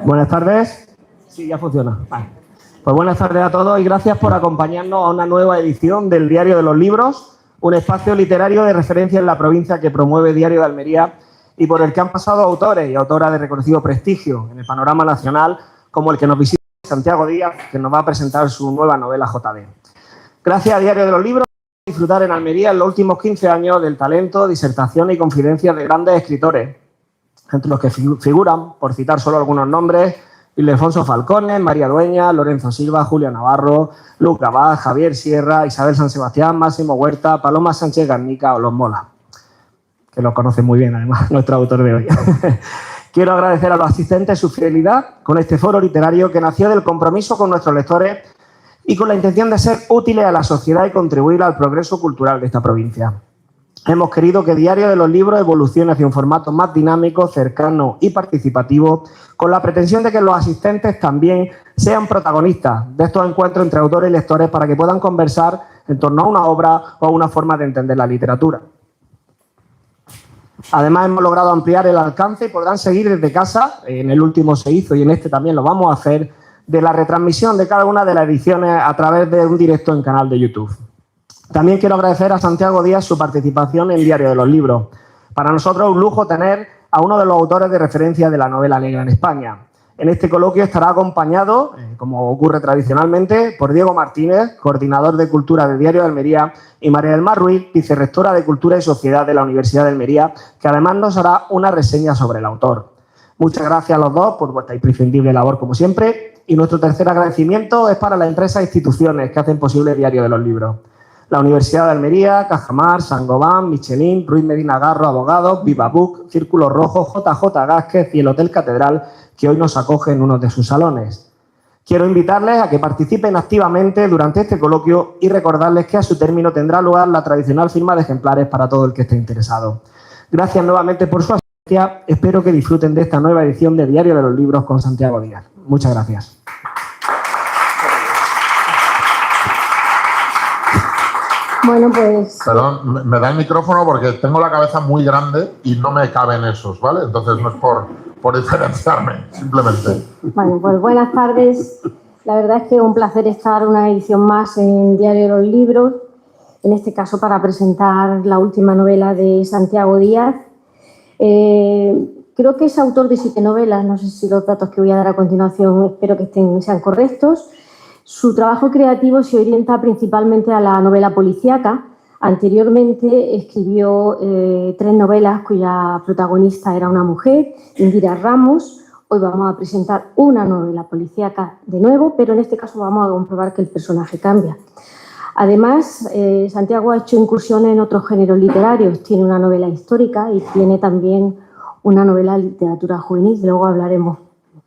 Buenas tardes. Sí, ya funciona. Vale. Pues buenas tardes a todos y gracias por acompañarnos a una nueva edición del Diario de los Libros, un espacio literario de referencia en la provincia que promueve Diario de Almería y por el que han pasado autores y autoras de reconocido prestigio en el panorama nacional, como el que nos visita Santiago Díaz, que nos va a presentar su nueva novela JD. Gracias a Diario de los Libros, disfrutar en Almería en los últimos 15 años del talento, disertaciones y confidencias de grandes escritores, entre los que figuran, por citar solo algunos nombres, Ildefonso Falcones, María Dueña, Lorenzo Silva, Julio Navarro, Luca Abad, Javier Sierra, Isabel San Sebastián, Máximo Huerta, Paloma Sánchez Garnica o Los Mola, que los conoce muy bien, además, nuestro autor de hoy. Quiero agradecer a los asistentes su fidelidad con este foro literario que nació del compromiso con nuestros lectores y con la intención de ser útiles a la sociedad y contribuir al progreso cultural de esta provincia. Hemos querido que Diario de los Libros evolucione hacia un formato más dinámico, cercano y participativo, con la pretensión de que los asistentes también sean protagonistas de estos encuentros entre autores y lectores para que puedan conversar en torno a una obra o a una forma de entender la literatura. Además, hemos logrado ampliar el alcance y podrán seguir desde casa, en el último se hizo y en este también lo vamos a hacer, de la retransmisión de cada una de las ediciones a través de un directo en canal de YouTube. También quiero agradecer a Santiago Díaz su participación en Diario de los Libros. Para nosotros es un lujo tener a uno de los autores de referencia de la novela negra en España. En este coloquio estará acompañado, como ocurre tradicionalmente, por Diego Martínez, coordinador de Cultura del Diario de Almería, y María del Mar Ruiz, vicerrectora de Cultura y Sociedad de la Universidad de Almería, que además nos hará una reseña sobre el autor. Muchas gracias a los dos por vuestra imprescindible labor, como siempre, y nuestro tercer agradecimiento es para las empresas e instituciones que hacen posible Diario de los Libros. La Universidad de Almería, Cajamar, Saint-Gobain, Michelin, Ruiz Medina Garro, Abogados, Viva Book, Círculo Rojo, JJ Gázquez y el Hotel Catedral, que hoy nos acoge en uno de sus salones. Quiero invitarles a que participen activamente durante este coloquio y recordarles que a su término tendrá lugar la tradicional firma de ejemplares para todo el que esté interesado. Gracias nuevamente por su asistencia. Espero que disfruten de esta nueva edición de Diario de los Libros con Santiago Díaz. Muchas gracias. Bueno, pues... Perdón, me da el micrófono porque tengo la cabeza muy grande y no me caben esos, ¿vale? Entonces no es por diferenciarme, simplemente. Bueno, pues buenas tardes. La verdad es que es un placer estar en una edición más en Diario de los Libros, en este caso para presentar la última novela de Santiago Díaz. Creo que es autor de 7 novelas, no sé si los datos que voy a dar a continuación espero que sean correctos. Su trabajo creativo se orienta principalmente a la novela policíaca. Anteriormente escribió 3 novelas cuya protagonista era una mujer, Indira Ramos. Hoy vamos a presentar una novela policíaca de nuevo, pero en este caso vamos a comprobar que el personaje cambia. Además, Santiago ha hecho incursiones en otros géneros literarios. Tiene una novela histórica y tiene también una novela de literatura juvenil. Luego hablaremos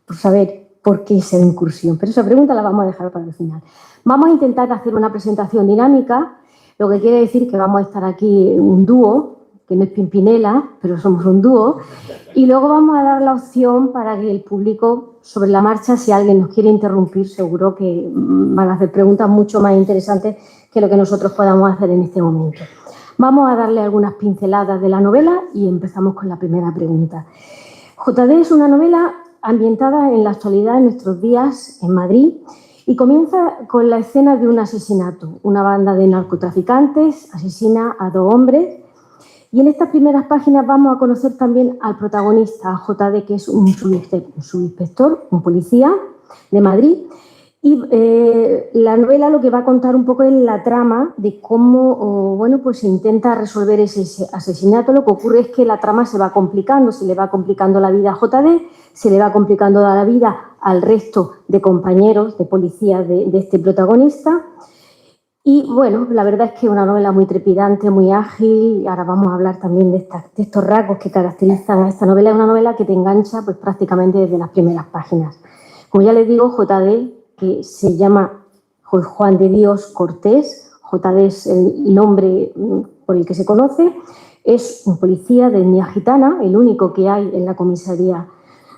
por saber por qué esa incursión, pero esa pregunta la vamos a dejar para el final. Vamos a intentar hacer una presentación dinámica, lo que quiere decir que vamos a estar aquí un dúo, que no es Pimpinela, pero somos un dúo, y luego vamos a dar la opción para que el público, sobre la marcha, si alguien nos quiere interrumpir, seguro que van a hacer preguntas mucho más interesantes que lo que nosotros podamos hacer en este momento. Vamos a darle algunas pinceladas de la novela y empezamos con la primera pregunta. JD es una novela ambientada en la actualidad, en nuestros días, en Madrid, y comienza con la escena de un asesinato. Una banda de narcotraficantes asesina a 2 hombres y en estas primeras páginas vamos a conocer también al protagonista, a JD, que es un subinspector, un policía de Madrid. Y la novela lo que va a contar un poco es la trama de cómo pues se intenta resolver ese asesinato. Lo que ocurre es que la trama se va complicando, se le va complicando la vida a JD, se le va complicando la vida al resto de compañeros de policía de este protagonista. Y bueno, la verdad es que es una novela muy trepidante, muy ágil. Y ahora vamos a hablar también de estos rasgos que caracterizan a esta novela. Es una novela que te engancha pues prácticamente desde las primeras páginas. Como ya les digo, JD, que se llama Juan de Dios Cortés, JD es el nombre por el que se conoce, es un policía de etnia gitana, el único que hay en la comisaría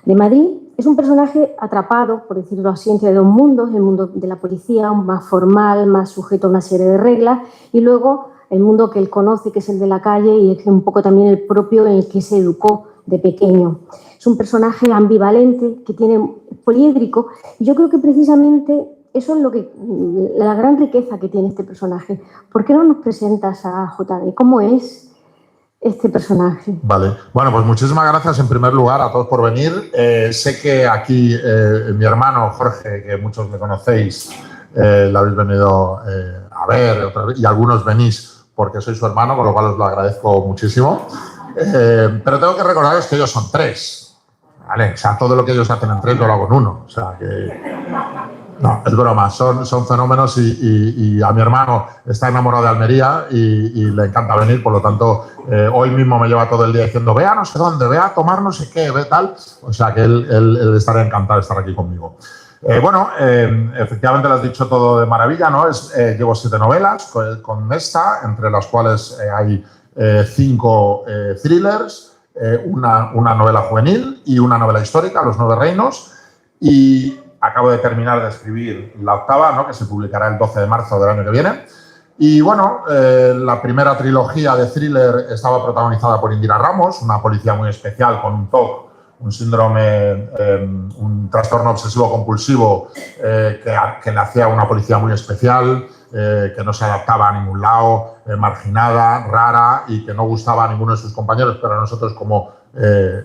de Madrid. Es un personaje atrapado, por decirlo así, entre dos mundos, el mundo de la policía, más formal, más sujeto a una serie de reglas, y luego el mundo que él conoce, que es el de la calle, y es un poco también el propio en el que se educó de pequeño. Es un personaje ambivalente, que tiene poliédrico, y yo creo que precisamente eso es la gran riqueza que tiene este personaje. ¿Por qué no nos presentas a JD? ¿Cómo es este personaje? Vale, bueno, pues muchísimas gracias en primer lugar a todos por venir. Sé que aquí mi hermano Jorge, que muchos me conocéis, lo habéis venido a ver otra vez, y algunos venís porque soy su hermano, con lo cual os lo agradezco muchísimo. Pero tengo que recordaros que ellos son 3, ¿vale? O sea, todo lo que ellos hacen en 3 yo lo hago en 1. O sea, que... No, es broma, son fenómenos y a mi hermano está enamorado de Almería y le encanta venir, por lo tanto, hoy mismo me lleva todo el día diciendo, ve a no sé dónde, ve a tomar no sé qué, ve tal. O sea, que él estará encantado de estar aquí conmigo. Bueno, efectivamente lo has dicho todo de maravilla, ¿no? Llevo 7 novelas con esta, entre las cuales hay 5 thrillers, una novela juvenil y una novela histórica, Los 9 reinos, y acabo de terminar de escribir la 8ª, ¿no? Que se publicará el 12 de marzo del año que viene. Y bueno, la primera trilogía de thriller estaba protagonizada por Indira Ramos, una policía muy especial con un TOC, un síndrome, un trastorno obsesivo-compulsivo que le hacía una policía muy especial, que no se adaptaba a ningún lado, marginada, rara y que no gustaba a ninguno de sus compañeros, pero a nosotros como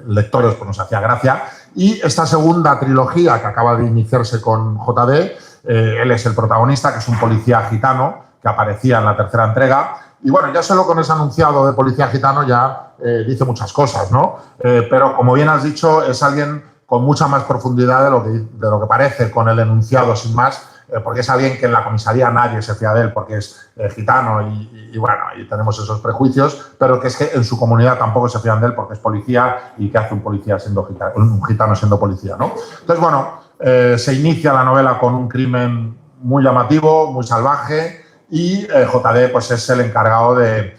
lectores pues nos hacía gracia. Y esta segunda trilogía que acaba de iniciarse con JD, él es el protagonista, que es un policía gitano que aparecía en la 3ª entrega. Y bueno, ya solo con ese anunciado de policía gitano ya dice muchas cosas, ¿no? Pero como bien has dicho, es alguien con mucha más profundidad de lo que parece con el enunciado sin más, porque es alguien que en la comisaría nadie se fía de él porque es gitano y bueno, y tenemos esos prejuicios, pero que es que en su comunidad tampoco se fían de él porque es policía y que hace un policía siendo gitano, un gitano siendo policía, ¿no? Entonces, bueno, se inicia la novela con un crimen muy llamativo, muy salvaje y JD pues es el encargado de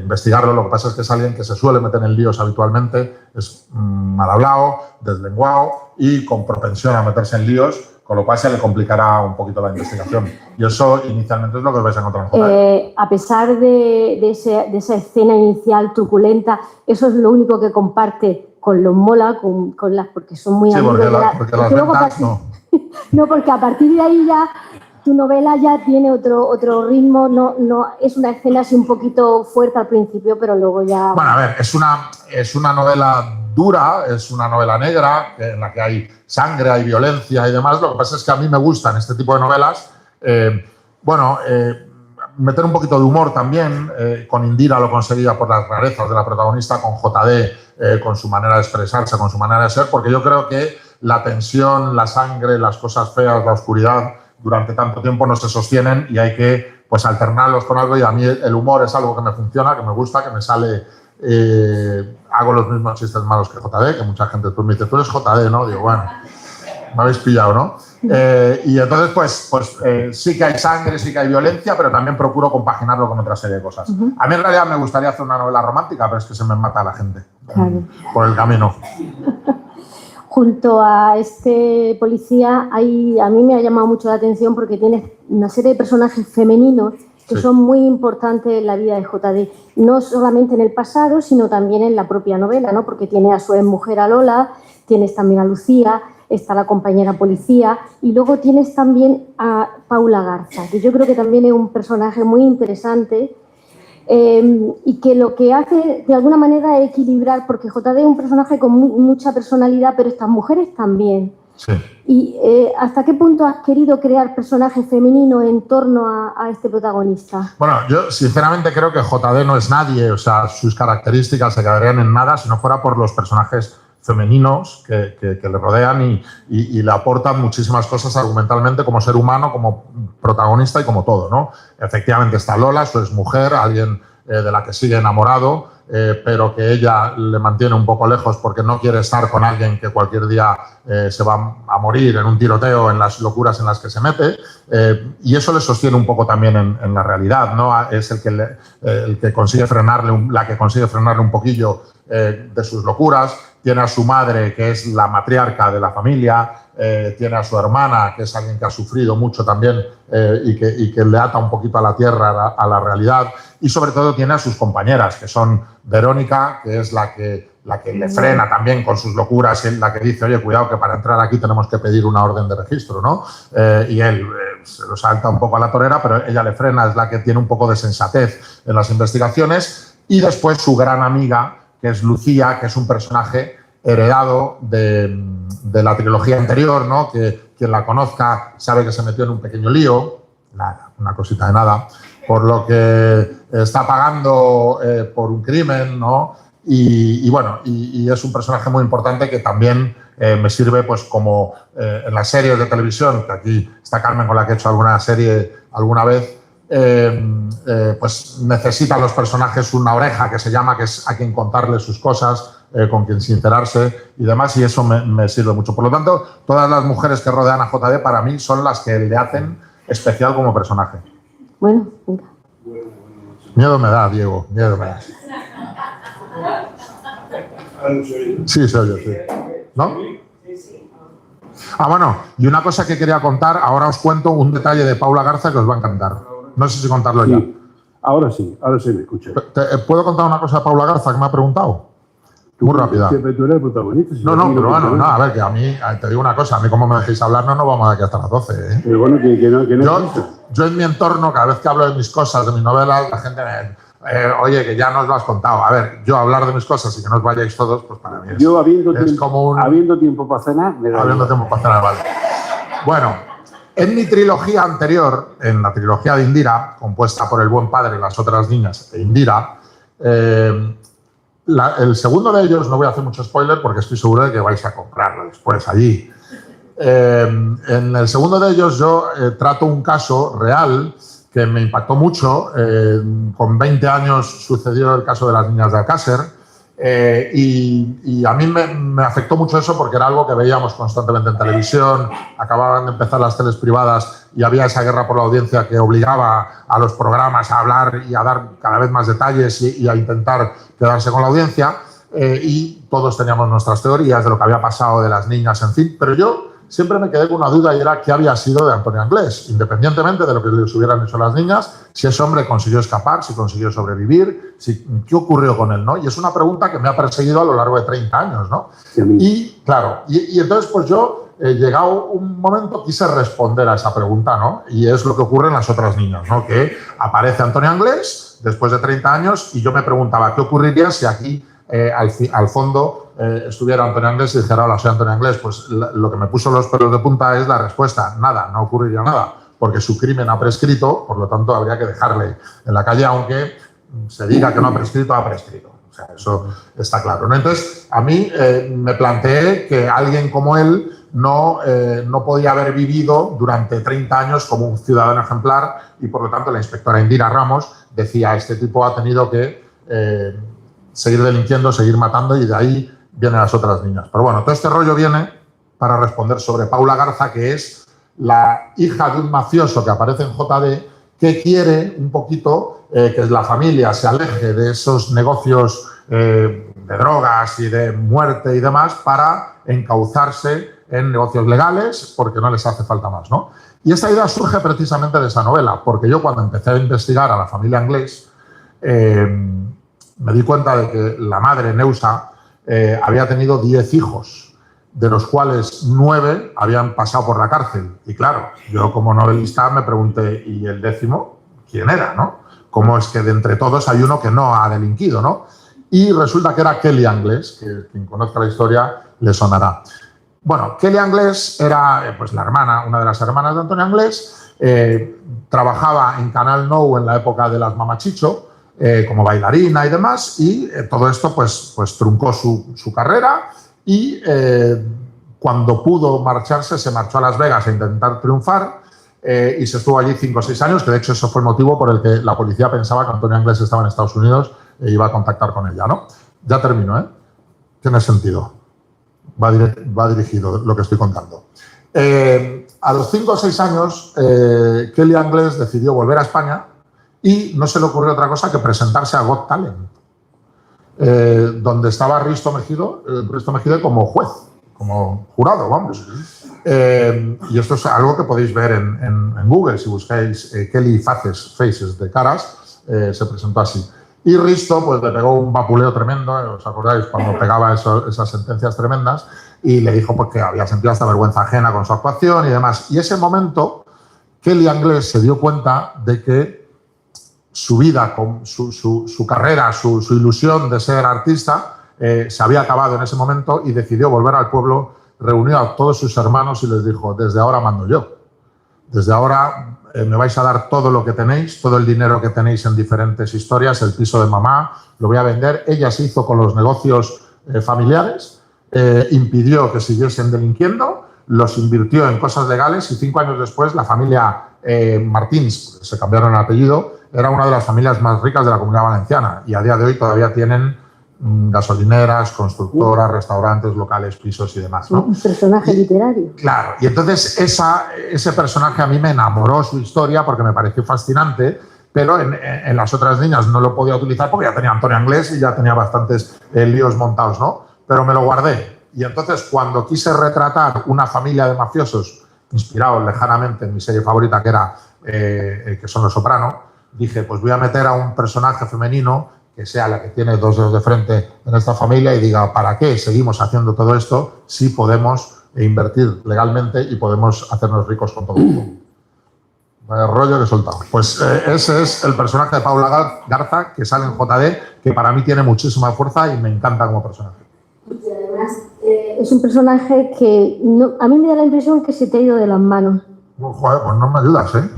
investigarlo. Lo que pasa es que es alguien que se suele meter en líos habitualmente, es mal hablado, deslenguado y con propensión a meterse en líos, con lo cual se le complicará un poquito la investigación. Y eso inicialmente es lo que os vais a encontrar en JD. A pesar de esa escena inicial truculenta, eso es lo único que comparte con los Mola, con las, porque son muy amigos. Porque las ventas no. No, porque a partir de ahí ya tu novela ya tiene otro ritmo, no es una escena así un poquito fuerte al principio, pero luego ya... Bueno, a ver, es una novela dura, es una novela negra en la que hay sangre, hay violencia y demás. Lo que pasa es que a mí me gustan este tipo de novelas. Meter un poquito de humor también. Con Indira lo conseguía por las rarezas de la protagonista, con JD, con su manera de expresarse, con su manera de ser, porque yo creo que la tensión, la sangre, las cosas feas, la oscuridad, durante tanto tiempo no se sostienen y hay que pues alternarlos con algo, y a mí el humor es algo que me funciona, que me gusta, que me sale... hago los mismos chistes malos que JD, que mucha gente me dice, tú eres JD, ¿no? Digo, bueno, me habéis pillado, ¿no? Y entonces, pues sí que hay sangre, sí que hay violencia, pero también procuro compaginarlo con otra serie de cosas. A mí en realidad me gustaría hacer una novela romántica, pero es que se me mata la gente por el camino. Junto a este policía, a mí me ha llamado mucho la atención porque tiene una serie de personajes femeninos que son muy importantes en la vida de JD, no solamente en el pasado, sino también en la propia novela, ¿no? Porque tiene a su exmujer a Lola, tienes también a Lucía, está la compañera policía y luego tienes también a Paula Garza, que yo creo que también es un personaje muy interesante y que lo que hace de alguna manera es equilibrar, porque JD es un personaje con mucha personalidad, pero estas mujeres también. Sí. ¿Y hasta qué punto has querido crear personajes femeninos en torno a este protagonista? Bueno, yo sinceramente creo que JD no es nadie, o sea, sus características se quedarían en nada si no fuera por los personajes femeninos que le rodean y le aportan muchísimas cosas argumentalmente como ser humano, como protagonista y como todo, ¿no? Efectivamente está Lola, su exmujer, alguien de la que sigue enamorado, pero que ella le mantiene un poco lejos porque no quiere estar con alguien que cualquier día se va a morir en un tiroteo, en las locuras en las que se mete, y eso le sostiene un poco también en la realidad, ¿no? Es el que consigue frenarle, la que consigue frenarle un poquillo de sus locuras. Tiene a su madre, que es la matriarca de la familia, tiene a su hermana, que es alguien que ha sufrido mucho también y que le ata un poquito a la tierra, a la realidad, y sobre todo tiene a sus compañeras, que son Verónica, que es la que le frena también con sus locuras, y la que dice, oye, cuidado que para entrar aquí tenemos que pedir una orden de registro, ¿no? Y él se lo salta un poco a la torera, pero ella le frena, es la que tiene un poco de sensatez en las investigaciones. Y después su gran amiga, que es Lucía, que es un personaje heredado de la trilogía anterior, ¿no? Que quien la conozca sabe que se metió en un pequeño lío, nada, una cosita de nada, por lo que está pagando por un crimen, ¿no? Y bueno, y es un personaje muy importante que también me sirve pues como en las series de televisión, que aquí está Carmen con la que he hecho alguna serie alguna vez, pues necesitan los personajes una oreja que se llama, que es a quien contarle sus cosas, con quien sincerarse y demás, y eso me sirve mucho. Por lo tanto, todas las mujeres que rodean a JD para mí son las que le hacen especial como personaje. Bueno, venga. Miedo me da, Diego, miedo me da. Sí, se oye, sí. ¿No? Ah, bueno, y una cosa que quería contar, ahora os cuento un detalle de Paula Garza que os va a encantar. No sé si contarlo ya. Ahora sí me escucha. ¿Puedo contar una cosa de Paula Garza que me ha preguntado? Muy rápida. Siempre tú eres el protagonista. No, pero bueno, no, a ver, que a mí, te digo una cosa, a mí como me dejéis hablar no vamos de aquí hasta las 12, ¿eh? Pero bueno, que no yo en mi entorno, cada vez que hablo de mis cosas, de mis novelas, la gente me... oye, que ya nos lo has contado. A ver, yo hablar de mis cosas y que no os vayáis todos, pues para mí yo es como un... Habiendo tiempo para cenar, me da habiendo tiempo para cenar, vale. Bueno, en mi trilogía anterior, en la trilogía de Indira, compuesta por El buen padre, Las otras niñas e Indira, el segundo de ellos, no voy a hacer mucho spoiler porque estoy seguro de que vais a comprarlo después allí. En el segundo de ellos yo trato un caso real que me impactó mucho. Con 20 años sucedió el caso de las niñas de Alcácer y a mí me afectó mucho eso porque era algo que veíamos constantemente en televisión, acababan de empezar las teles privadas y había esa guerra por la audiencia que obligaba a los programas a hablar y a dar cada vez más detalles y a intentar quedarse con la audiencia y todos teníamos nuestras teorías de lo que había pasado de las niñas, en fin, pero yo siempre me quedé con una duda y era qué había sido de Antonio Anglés, independientemente de lo que les hubieran hecho las niñas, si ese hombre consiguió escapar, si consiguió sobrevivir, qué ocurrió con él, ¿no? Y es una pregunta que me ha perseguido a lo largo de 30 años, ¿no? Sí, y claro, y entonces pues yo, llegado un momento, quise responder a esa pregunta, ¿no? Y es lo que ocurre en Las otras niñas, ¿no? Que aparece Antonio Anglés después de 30 años y yo me preguntaba qué ocurriría si aquí al fondo estuviera Antonio Anglés y dijera, hola, soy Antonio Anglés. Pues lo que me puso los pelos de punta es la respuesta, nada, no ocurriría nada, porque su crimen ha prescrito, por lo tanto habría que dejarle en la calle, aunque se diga que no ha prescrito, ha prescrito. O sea, eso está claro, ¿no? Entonces, a mí me planteé que alguien como él no podía haber vivido durante 30 años como un ciudadano ejemplar y, por lo tanto, la inspectora Indira Ramos decía, este tipo ha tenido que seguir delinquiendo, seguir matando y de ahí vienen Las otras niñas. Pero bueno, todo este rollo viene para responder sobre Paula Garza, que es la hija de un mafioso que aparece en JD, que quiere un poquito que la familia se aleje de esos negocios de drogas y de muerte y demás para encauzarse en negocios legales porque no les hace falta más, ¿no? Y esta idea surge precisamente de esa novela, porque yo cuando empecé a investigar a la familia Anglés me di cuenta de que la madre, Neusa, había tenido 10 hijos, de los cuales 9 habían pasado por la cárcel. Y claro, yo como novelista me pregunté, ¿y el 10º quién era, no? ¿Cómo es que de entre todos hay uno que no ha delinquido, no? Y resulta que era Kelly Anglés, que quien conozca la historia le sonará. Bueno, Kelly Anglés era pues la hermana, una de las hermanas de Antonio Anglés, trabajaba en Canal Nou en la época de las Mamachicho, como bailarina y demás, y todo esto pues truncó su carrera y cuando pudo marcharse se marchó a Las Vegas a intentar triunfar y se estuvo allí 5 o 6 años, que de hecho eso fue el motivo por el que la policía pensaba que Antonio Anglés estaba en Estados Unidos e iba a contactar con ella, ¿no? Ya termino, ¿eh? Tiene sentido. Va dirigido lo que estoy contando. A los 5 o 6 años, Kelly Anglés decidió volver a España y no se le ocurrió otra cosa que presentarse a Got Talent, donde estaba Risto Mejide como juez, como jurado, vamos. Y esto es algo que podéis ver en Google, si buscáis Kelly Faces de caras, se presentó así. Y Risto pues le pegó un vapuleo tremendo, ¿os acordáis? Cuando pegaba esas sentencias tremendas, y le dijo pues, que había sentido hasta vergüenza ajena con su actuación y demás. Y ese momento, Kelly Anglés se dio cuenta de que su vida, su carrera, su ilusión de ser artista se había acabado en ese momento y decidió volver al pueblo, reunió a todos sus hermanos y les dijo, desde ahora mando yo. Desde ahora me vais a dar todo lo que tenéis, todo el dinero que tenéis en diferentes historias, el piso de mamá, lo voy a vender. Ella se hizo con los negocios familiares, impidió que siguiesen delinquiendo, los invirtió en cosas legales y 5 años después la familia Martins, se cambiaron el apellido, era una de las familias más ricas de la Comunidad Valenciana y a día de hoy todavía tienen gasolineras, constructoras, restaurantes, locales, pisos y demás, ¿no? Un personaje literario. Claro, y entonces ese personaje a mí me enamoró su historia porque me pareció fascinante, pero en las otras líneas no lo podía utilizar porque ya tenía Antonio Anglés y ya tenía bastantes líos montados, ¿no? Pero me lo guardé. Y entonces cuando quise retratar una familia de mafiosos, inspirados lejanamente en mi serie favorita que era que son Los Soprano, dije, pues voy a meter a un personaje femenino que sea la que tiene 2 dedos de frente en esta familia y diga, ¿para qué seguimos haciendo todo esto si podemos invertir legalmente y podemos hacernos ricos con todo esto? Vaya rollo que he soltado. Pues ese es el personaje de Paula Garza que sale en JD, que para mí tiene muchísima fuerza y me encanta como personaje. Y además es un personaje que a mí me da la impresión que se te ha ido de las manos. Joder, pues no me ayudas, ¿eh?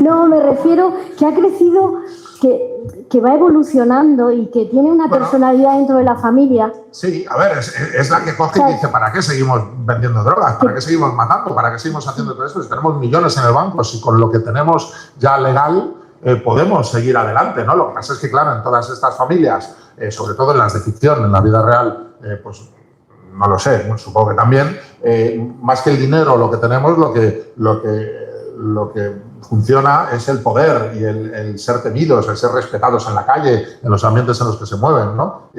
No, me refiero que ha crecido, que va evolucionando y que tiene una personalidad dentro de la familia. Sí, a ver, es la que coge y dice, ¿para qué seguimos vendiendo drogas? ¿Para qué seguimos matando? ¿Para qué seguimos haciendo todo esto? Si tenemos millones en el banco, si con lo que tenemos ya legal podemos seguir adelante, ¿no? Lo que pasa es que, claro, en todas estas familias, sobre todo en las de ficción, en la vida real, pues no lo sé, supongo que también, más que el dinero, lo que tenemos, lo que funciona es el poder y el ser temidos, el ser respetados en la calle, en los ambientes en los que se mueven, ¿no?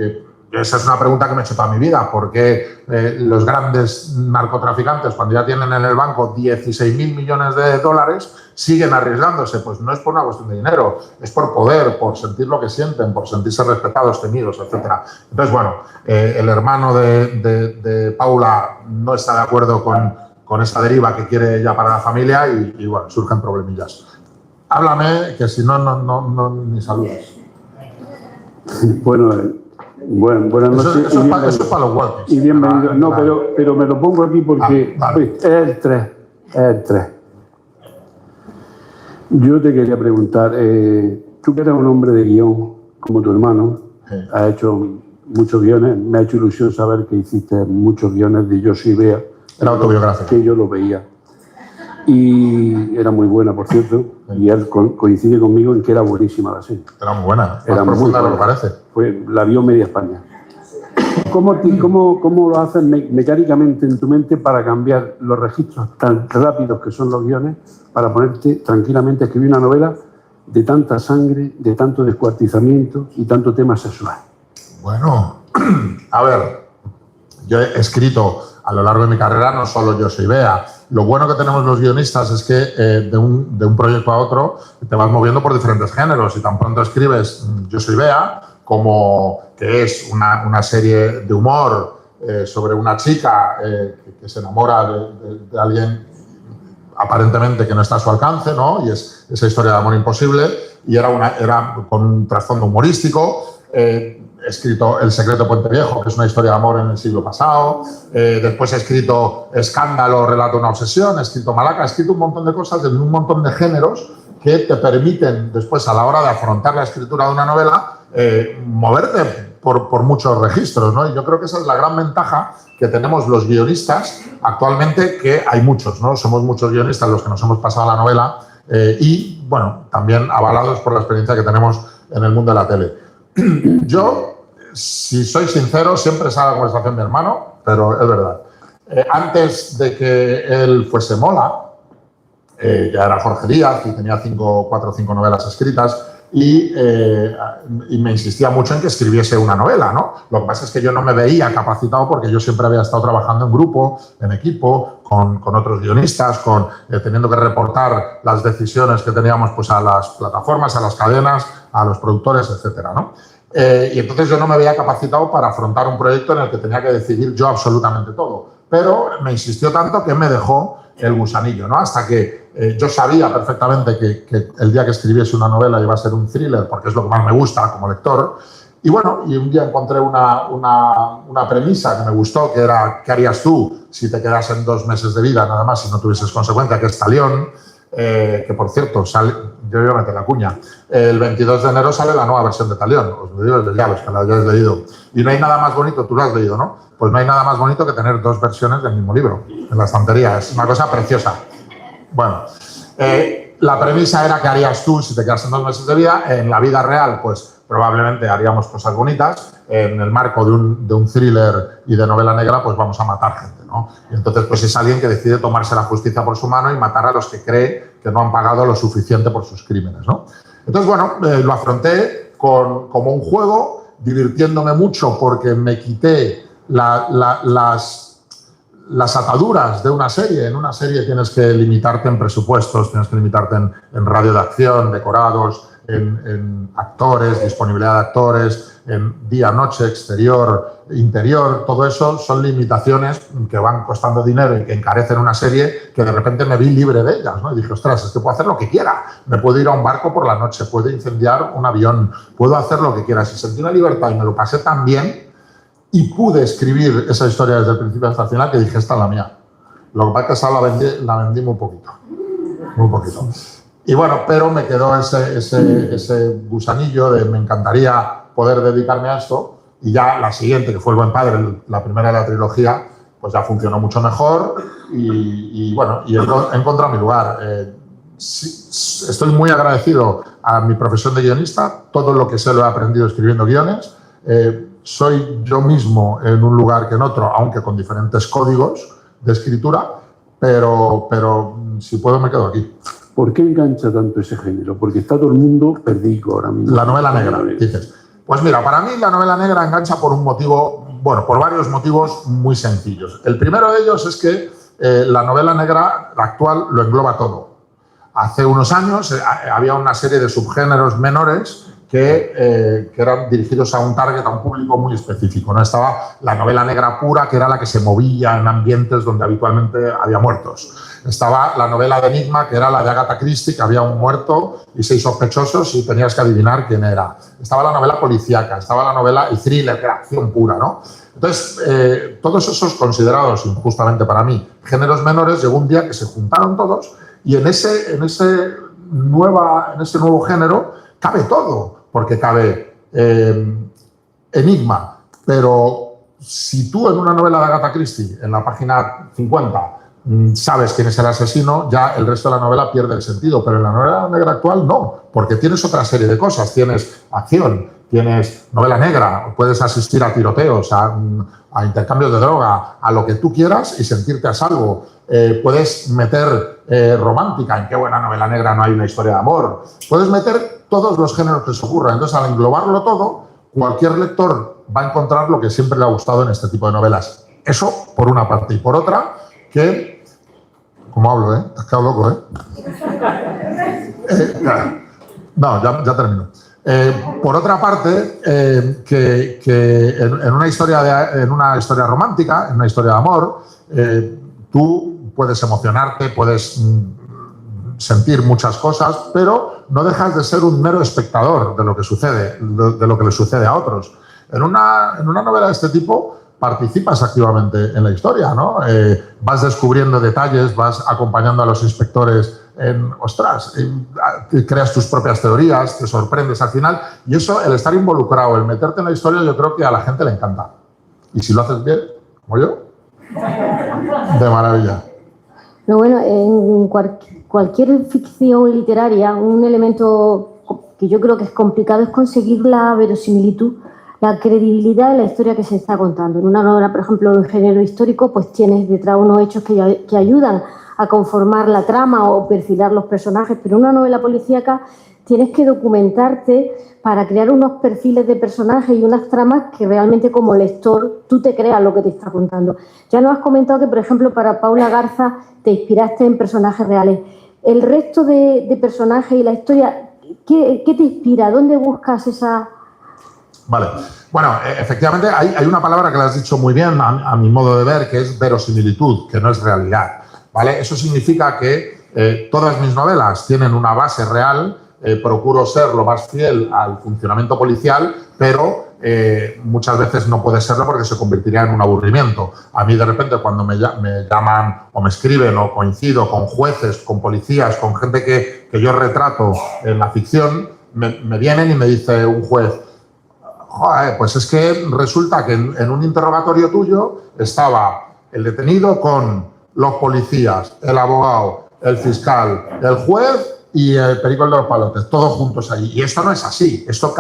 Esa es una pregunta que me he hecho toda mi vida. ¿Por qué los grandes narcotraficantes, cuando ya tienen en el banco 16.000 millones de dólares, siguen arriesgándose? Pues no es por una cuestión de dinero, es por poder, por sentir lo que sienten, por sentirse respetados, temidos, etc. Entonces, bueno, el hermano de Paula no está de acuerdo con esa deriva que quiere ella para la familia y bueno, surgen problemillas. Háblame, que si no, ni saludas. Buenas noches. Eso es para los Walkers. Y bienvenido. No, pero me lo pongo aquí porque vale. Es el 3. Yo te quería preguntar, tú que eres un hombre de guión, como tu hermano, has hecho muchos guiones, me ha hecho ilusión saber que hiciste muchos guiones de Yo soy Bea. Era autobiográfica. Que yo lo veía. Y era muy buena, por cierto, y él coincide conmigo en que era buenísima la serie. Era muy buena, era más profunda de lo que parece. La vio media España. ¿Cómo lo haces mecánicamente en tu mente para cambiar los registros tan rápidos que son los guiones para ponerte tranquilamente a escribir una novela de tanta sangre, de tanto descuartizamiento y tanto tema sexual? Bueno, a ver, yo he escrito a lo largo de mi carrera no solo Yo soy Bea. Lo bueno que tenemos los guionistas es que de un proyecto a otro te vas moviendo por diferentes géneros y tan pronto escribes Yo soy Bea, como que es una serie de humor sobre una chica que se enamora de alguien aparentemente que no está a su alcance, ¿no? Y es esa historia de amor imposible y era con un trasfondo humorístico. He escrito El secreto de Puente Viejo, que es una historia de amor en el siglo pasado. Después he escrito Escándalo, relato de una obsesión. He escrito Malaca. He escrito un montón de cosas en un montón de géneros que te permiten después, a la hora de afrontar la escritura de una novela, moverte por muchos registros, ¿no? Y yo creo que esa es la gran ventaja que tenemos los guionistas actualmente, que hay muchos, ¿no? Somos muchos guionistas los que nos hemos pasado la novela y, bueno, también avalados por la experiencia que tenemos en el mundo de la tele. Yo, si soy sincero, siempre sale la conversación de mi hermano, pero es verdad. Antes de que él fuese Mola, ya era Jorge Díaz y tenía 4 o 5 novelas escritas y me insistía mucho en que escribiese una novela, ¿no? Lo que pasa es que yo no me veía capacitado porque yo siempre había estado trabajando en grupo, en equipo, con otros guionistas, teniendo que reportar las decisiones que teníamos pues, a las plataformas, a las cadenas, a los productores, etcétera, ¿no? Y entonces yo no me veía capacitado para afrontar un proyecto en el que tenía que decidir yo absolutamente todo. Pero me insistió tanto que me dejó el gusanillo, ¿no? Hasta que yo sabía perfectamente que el día que escribiese una novela iba a ser un thriller, porque es lo que más me gusta como lector. Y bueno, y un día encontré una premisa que me gustó, que era ¿qué harías tú si te quedasen 2 meses de vida nada más si no tuvieses consecuencia? Que es Talión, que por cierto, yo iba a meter la cuña. El 22 de enero sale la nueva versión de Talión, os lo digo desde ya, los que la hayáis leído. Y no hay nada más bonito, tú lo has leído, ¿no? Pues no hay nada más bonito que tener 2 versiones del mismo libro en la estantería, es una cosa preciosa. Bueno, la premisa era ¿qué harías tú si te quedasen 2 meses de vida? En la vida real, pues probablemente haríamos cosas bonitas. En el marco de un thriller y de novela negra, pues vamos a matar gente, ¿no? Y entonces, pues es alguien que decide tomarse la justicia por su mano y matar a los que cree que no han pagado lo suficiente por sus crímenes, ¿no? Entonces, bueno, lo afronté como un juego, divirtiéndome mucho porque me quité las ataduras de una serie. En una serie tienes que limitarte en presupuestos, tienes que limitarte en radio de acción, decorados, en actores, disponibilidad de actores, en día, noche, exterior, interior. Todo eso son limitaciones que van costando dinero y que encarecen una serie que de repente me vi libre de ellas, ¿no? Y dije, ostras, es que puedo hacer lo que quiera. Me puedo ir a un barco por la noche, puedo incendiar un avión, puedo hacer lo que quiera. Si sentí una libertad y me lo pasé tan bien y pude escribir esa historia desde el principio hasta el final, que dije, esta es la mía. Lo que pasa es que la vendí muy poquito. Muy poquito. Y bueno, pero me quedó ese gusanillo de me encantaría poder dedicarme a esto, y ya la siguiente, que fue El buen padre, la primera de la trilogía, pues ya funcionó mucho mejor y bueno, y he encontrado mi lugar. Estoy muy agradecido a mi profesión de guionista, todo lo que sé lo he aprendido escribiendo guiones. Soy yo mismo en un lugar que en otro, aunque con diferentes códigos de escritura, pero si puedo me quedo aquí. ¿Por qué engancha tanto ese género? Porque está todo el mundo perdido ahora mismo. La novela negra, dices. Pues mira, para mí la novela negra engancha por un motivo, bueno, por varios motivos muy sencillos. El primero de ellos es que la novela negra, la actual, lo engloba todo. Hace unos años había una serie de subgéneros menores que eran dirigidos a un target, a un público muy específico, ¿no? Estaba la novela negra pura, que era la que se movía en ambientes donde habitualmente había muertos. Estaba la novela de enigma, que era la de Agatha Christie, que había un muerto y 6 sospechosos y tenías que adivinar quién era. Estaba la novela policíaca, estaba la novela y thriller, que era acción pura, ¿no? Entonces, todos esos considerados, injustamente para mí, géneros menores, llegó un día que se juntaron todos y en ese nuevo género cabe todo, porque cabe enigma, pero si tú en una novela de Agatha Christie, en la página 50, sabes quién es el asesino, ya el resto de la novela pierde el sentido, pero en la novela negra actual no, porque tienes otra serie de cosas, tienes acción, tienes novela negra, puedes asistir a tiroteos, a intercambios de droga, a lo que tú quieras y sentirte a salvo. Puedes meter romántica, en qué buena novela negra no hay una historia de amor. Puedes meter todos los géneros que se ocurran. Entonces, al englobarlo todo, cualquier lector va a encontrar lo que siempre le ha gustado en este tipo de novelas. Eso por una parte. Y por otra, que... ¿Cómo hablo, eh? Te has quedado loco, No, ya termino. Por otra parte, que en una historia romántica, en una historia de amor, tú puedes emocionarte, puedes sentir muchas cosas, pero no dejas de ser un mero espectador de lo que sucede, de lo que le sucede a otros. En una novela de este tipo, participas activamente en la historia, ¿no? Vas descubriendo detalles, vas acompañando a los inspectores creas tus propias teorías, te sorprendes al final. Y eso, el estar involucrado, el meterte en la historia, yo creo que a la gente le encanta. Y si lo haces bien, como yo, de maravilla. Pero bueno, en cualquier ficción literaria, un elemento que yo creo que es complicado es conseguir la verosimilitud, la credibilidad de la historia que se está contando. En una novela, por ejemplo, en género histórico, pues tienes detrás unos hechos que ayudan a conformar la trama o perfilar los personajes, pero en una novela policíaca tienes que documentarte para crear unos perfiles de personajes y unas tramas que realmente como lector tú te creas lo que te está contando. Ya nos has comentado que, por ejemplo, para Paula Garza te inspiraste en personajes reales. El resto de personajes y la historia, ¿qué te inspira? ¿Dónde buscas esa...? Vale. Bueno, efectivamente hay una palabra que le has dicho muy bien a mi modo de ver, que es verosimilitud, que no es realidad. ¿Vale? Eso significa que todas mis novelas tienen una base real, procuro ser lo más fiel al funcionamiento policial, pero muchas veces no puede serlo porque se convertiría en un aburrimiento. A mí de repente cuando me llaman o me escriben o coincido con jueces, con policías, con gente que yo retrato en la ficción, me vienen y me dice un juez: joder, pues es que resulta que en un interrogatorio tuyo estaba el detenido con los policías, el abogado, el fiscal, el juez y el perico de los palotes, todos juntos ahí. Y esto no es así. Esto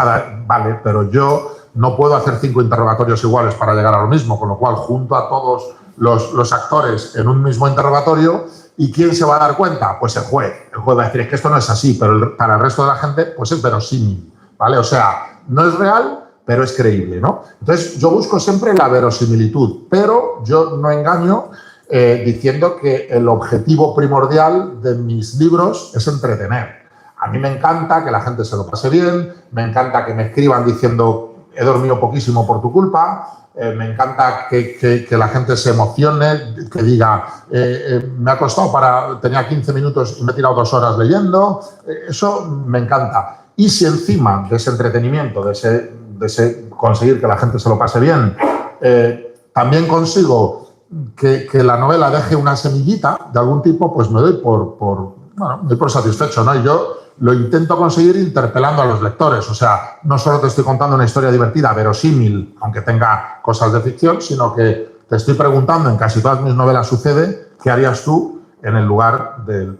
vale, pero yo no puedo hacer 5 interrogatorios iguales para llegar a lo mismo, con lo cual junto a todos los actores en un mismo interrogatorio. ¿Y quién se va a dar cuenta? Pues el juez. El juez va a decir: es que esto no es así, pero para el resto de la gente pues es verosímil, ¿vale? O sea, no es real, pero es creíble, ¿no? Entonces yo busco siempre la verosimilitud, pero yo no engaño diciendo que el objetivo primordial de mis libros es entretener. A mí me encanta que la gente se lo pase bien, me encanta que me escriban diciendo: he dormido poquísimo por tu culpa, me encanta que la gente se emocione, que diga: me ha costado tenía 15 minutos y me he tirado 2 horas leyendo. Eso me encanta. Y si encima de ese entretenimiento, de ese conseguir que la gente se lo pase bien, también consigo que la novela deje una semillita de algún tipo, pues me doy por satisfecho, ¿no? Y yo lo intento conseguir interpelando a los lectores. O sea, no solo te estoy contando una historia divertida, verosímil, aunque tenga cosas de ficción, sino que te estoy preguntando, en casi todas mis novelas sucede, ¿qué harías tú en el lugar del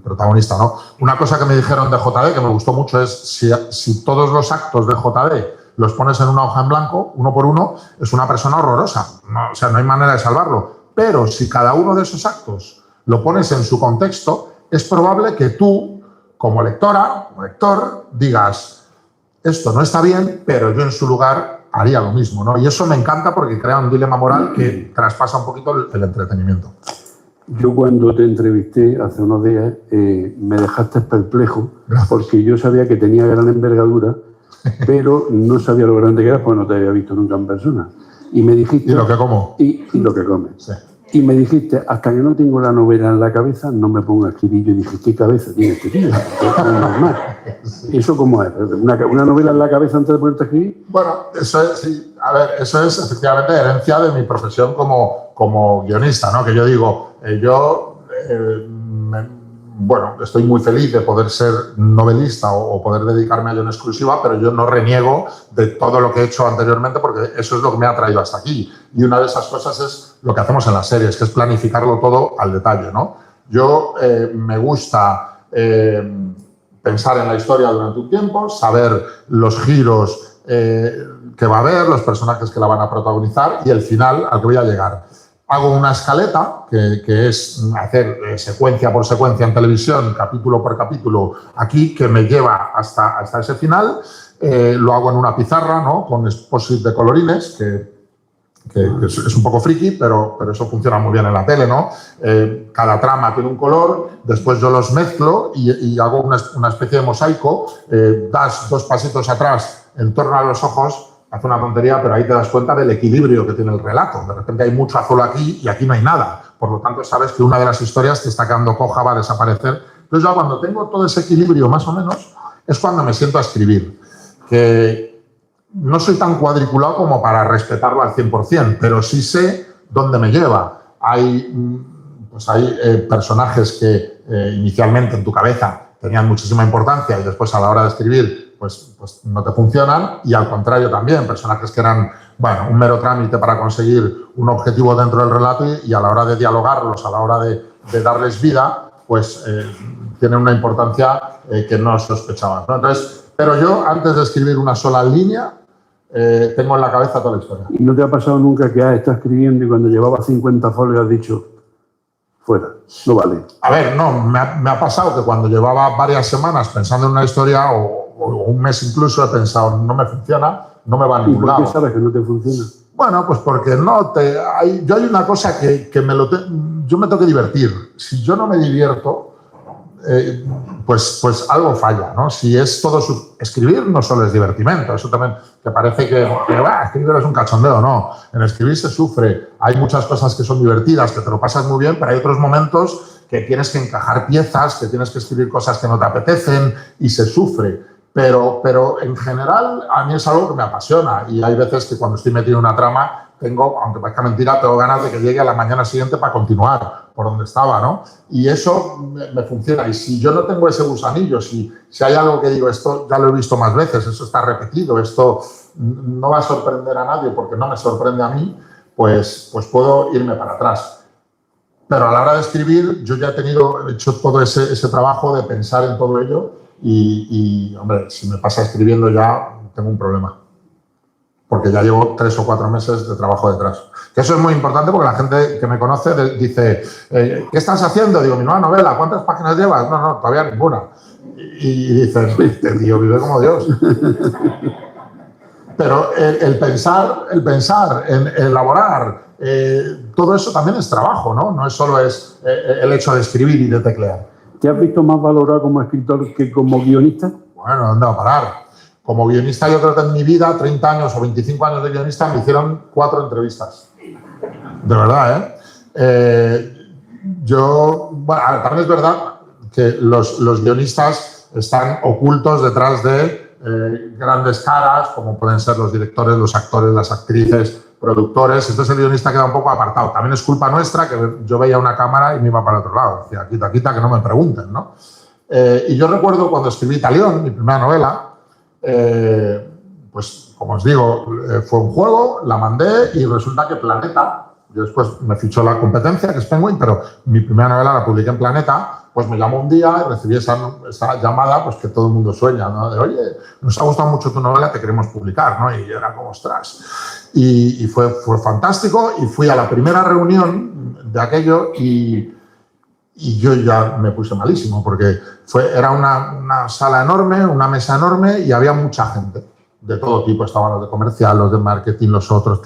protagonista, ¿no? Una cosa que me dijeron de JD, que me gustó mucho, es si todos los actos de JD los pones en una hoja en blanco, uno por uno, es una persona horrorosa. No, o sea, no hay manera de salvarlo. Pero si cada uno de esos actos lo pones en su contexto, es probable que tú, como lectora, como lector, digas: esto no está bien, pero yo en su lugar haría lo mismo, ¿no? Y eso me encanta porque crea un dilema moral que traspasa un poquito el entretenimiento. Yo cuando te entrevisté hace unos días me dejaste perplejo. Gracias. Porque yo sabía que tenía gran envergadura, pero no sabía lo grande que era porque no te había visto nunca en persona. Y me dijiste... ¿Y lo que como? Y lo que comes. Sí. Y me dijiste: hasta que no tengo la novela en la cabeza, no me pongo a escribir. Yo dije: ¿qué cabeza tiene este tío? Es normal. Sí. ¿Eso cómo es? ¿Una novela en la cabeza antes de ponerte a escribir? Bueno, eso es, sí, a ver, eso es efectivamente herencia de mi profesión como guionista, ¿no? Que yo digo, bueno, estoy muy feliz de poder ser novelista o poder dedicarme a ello en exclusiva, pero yo no reniego de todo lo que he hecho anteriormente porque eso es lo que me ha traído hasta aquí. Y una de esas cosas es lo que hacemos en las series, que es planificarlo todo al detalle, ¿no? Yo me gusta pensar en la historia durante un tiempo, saber los giros que va a haber, los personajes que la van a protagonizar y el final al que voy a llegar. Hago una escaleta, que es hacer secuencia por secuencia en televisión, capítulo por capítulo, aquí, que me lleva hasta ese final. Lo hago en una pizarra, ¿no? Con exposit de colorines, que es un poco friki, pero eso funciona muy bien en la tele, ¿no? Cada trama tiene un color, después yo los mezclo y hago una especie de mosaico. Das 2 pasitos atrás en torno a los ojos. Hace una tontería, pero ahí te das cuenta del equilibrio que tiene el relato. De repente hay mucho azul aquí y aquí no hay nada. Por lo tanto, sabes que una de las historias te está quedando coja, va a desaparecer. Entonces, yo cuando tengo todo ese equilibrio más o menos, es cuando me siento a escribir. Que no soy tan cuadriculado como para respetarlo al 100%, pero sí sé dónde me lleva. Hay personajes que inicialmente en tu cabeza tenían muchísima importancia y después a la hora de escribir pues no te funcionan, y al contrario también, personajes que eran un mero trámite para conseguir un objetivo dentro del relato y a la hora de dialogarlos, a la hora de darles vida, pues tienen una importancia que no sospechabas, ¿no? Entonces, pero yo antes de escribir una sola línea tengo en la cabeza toda la historia. ¿Y no te ha pasado nunca que estás escribiendo y cuando llevabas 50 folios has dicho, fuera, no vale? A ver, no, me ha pasado que cuando llevaba varias semanas pensando en una historia o un mes incluso he pensado, no me funciona, no me va a ningún lado. ¿Y por qué sabes que no te funciona? Bueno, pues porque yo hay una cosa que yo me tengo que divertir. Si yo no me divierto, pues algo falla, ¿no? Si es todo escribir no solo es divertimento, eso también que parece que escribir es un cachondeo, no. En escribir se sufre, hay muchas cosas que son divertidas, que te lo pasas muy bien, pero hay otros momentos que tienes que encajar piezas, que tienes que escribir cosas que no te apetecen y se sufre. Pero en general a mí es algo que me apasiona y hay veces que cuando estoy metido en una trama aunque parezca mentira, tengo ganas de que llegue a la mañana siguiente para continuar por donde estaba, ¿no? Y eso me funciona. Y si yo no tengo ese gusanillo, si hay algo que digo, esto ya lo he visto más veces, eso está repetido, esto no va a sorprender a nadie porque no me sorprende a mí, pues puedo irme para atrás. Pero a la hora de escribir, yo ya he hecho todo ese trabajo de pensar en todo ello y, hombre, si me pasa escribiendo ya tengo un problema. Porque ya llevo 3 o 4 meses de trabajo detrás. Que eso es muy importante porque la gente que me conoce dice, ¿qué estás haciendo? Digo, mi nueva novela, ¿cuántas páginas llevas? No, todavía ninguna. Y dicen, este tío vive como Dios. Pero el pensar, en elaborar, todo eso también es trabajo, ¿no? No es solo el hecho de escribir y de teclear. ¿Te has visto más valorado como escritor que como guionista? Bueno, no, parar. Como guionista, yo creo que en mi vida, 30 años o 25 años de guionista, me hicieron 4 entrevistas. De verdad, también es verdad que los guionistas están ocultos detrás de grandes caras, como pueden ser los directores, los actores, las actrices, productores. Entonces el guionista queda un poco apartado. También es culpa nuestra que yo veía una cámara y me iba para el otro lado. Decía, quita, que no me pregunten, ¿no? Y yo recuerdo cuando escribí Talión, mi primera novela, pues como os digo, fue un juego, la mandé y resulta que Planeta, yo después me fichó la competencia, que es Penguin, pero mi primera novela la publiqué en Planeta, pues me llamó un día y recibí esa llamada pues que todo el mundo sueña, ¿no? De, oye, nos ha gustado mucho tu novela, te queremos publicar, ¿no? Y yo era como, ostras. Y fue fantástico y fui a la primera reunión de aquello y yo ya me puse malísimo porque era una sala enorme, una mesa enorme y había mucha gente de todo tipo. Estaban los de comercial, los de marketing, los otros,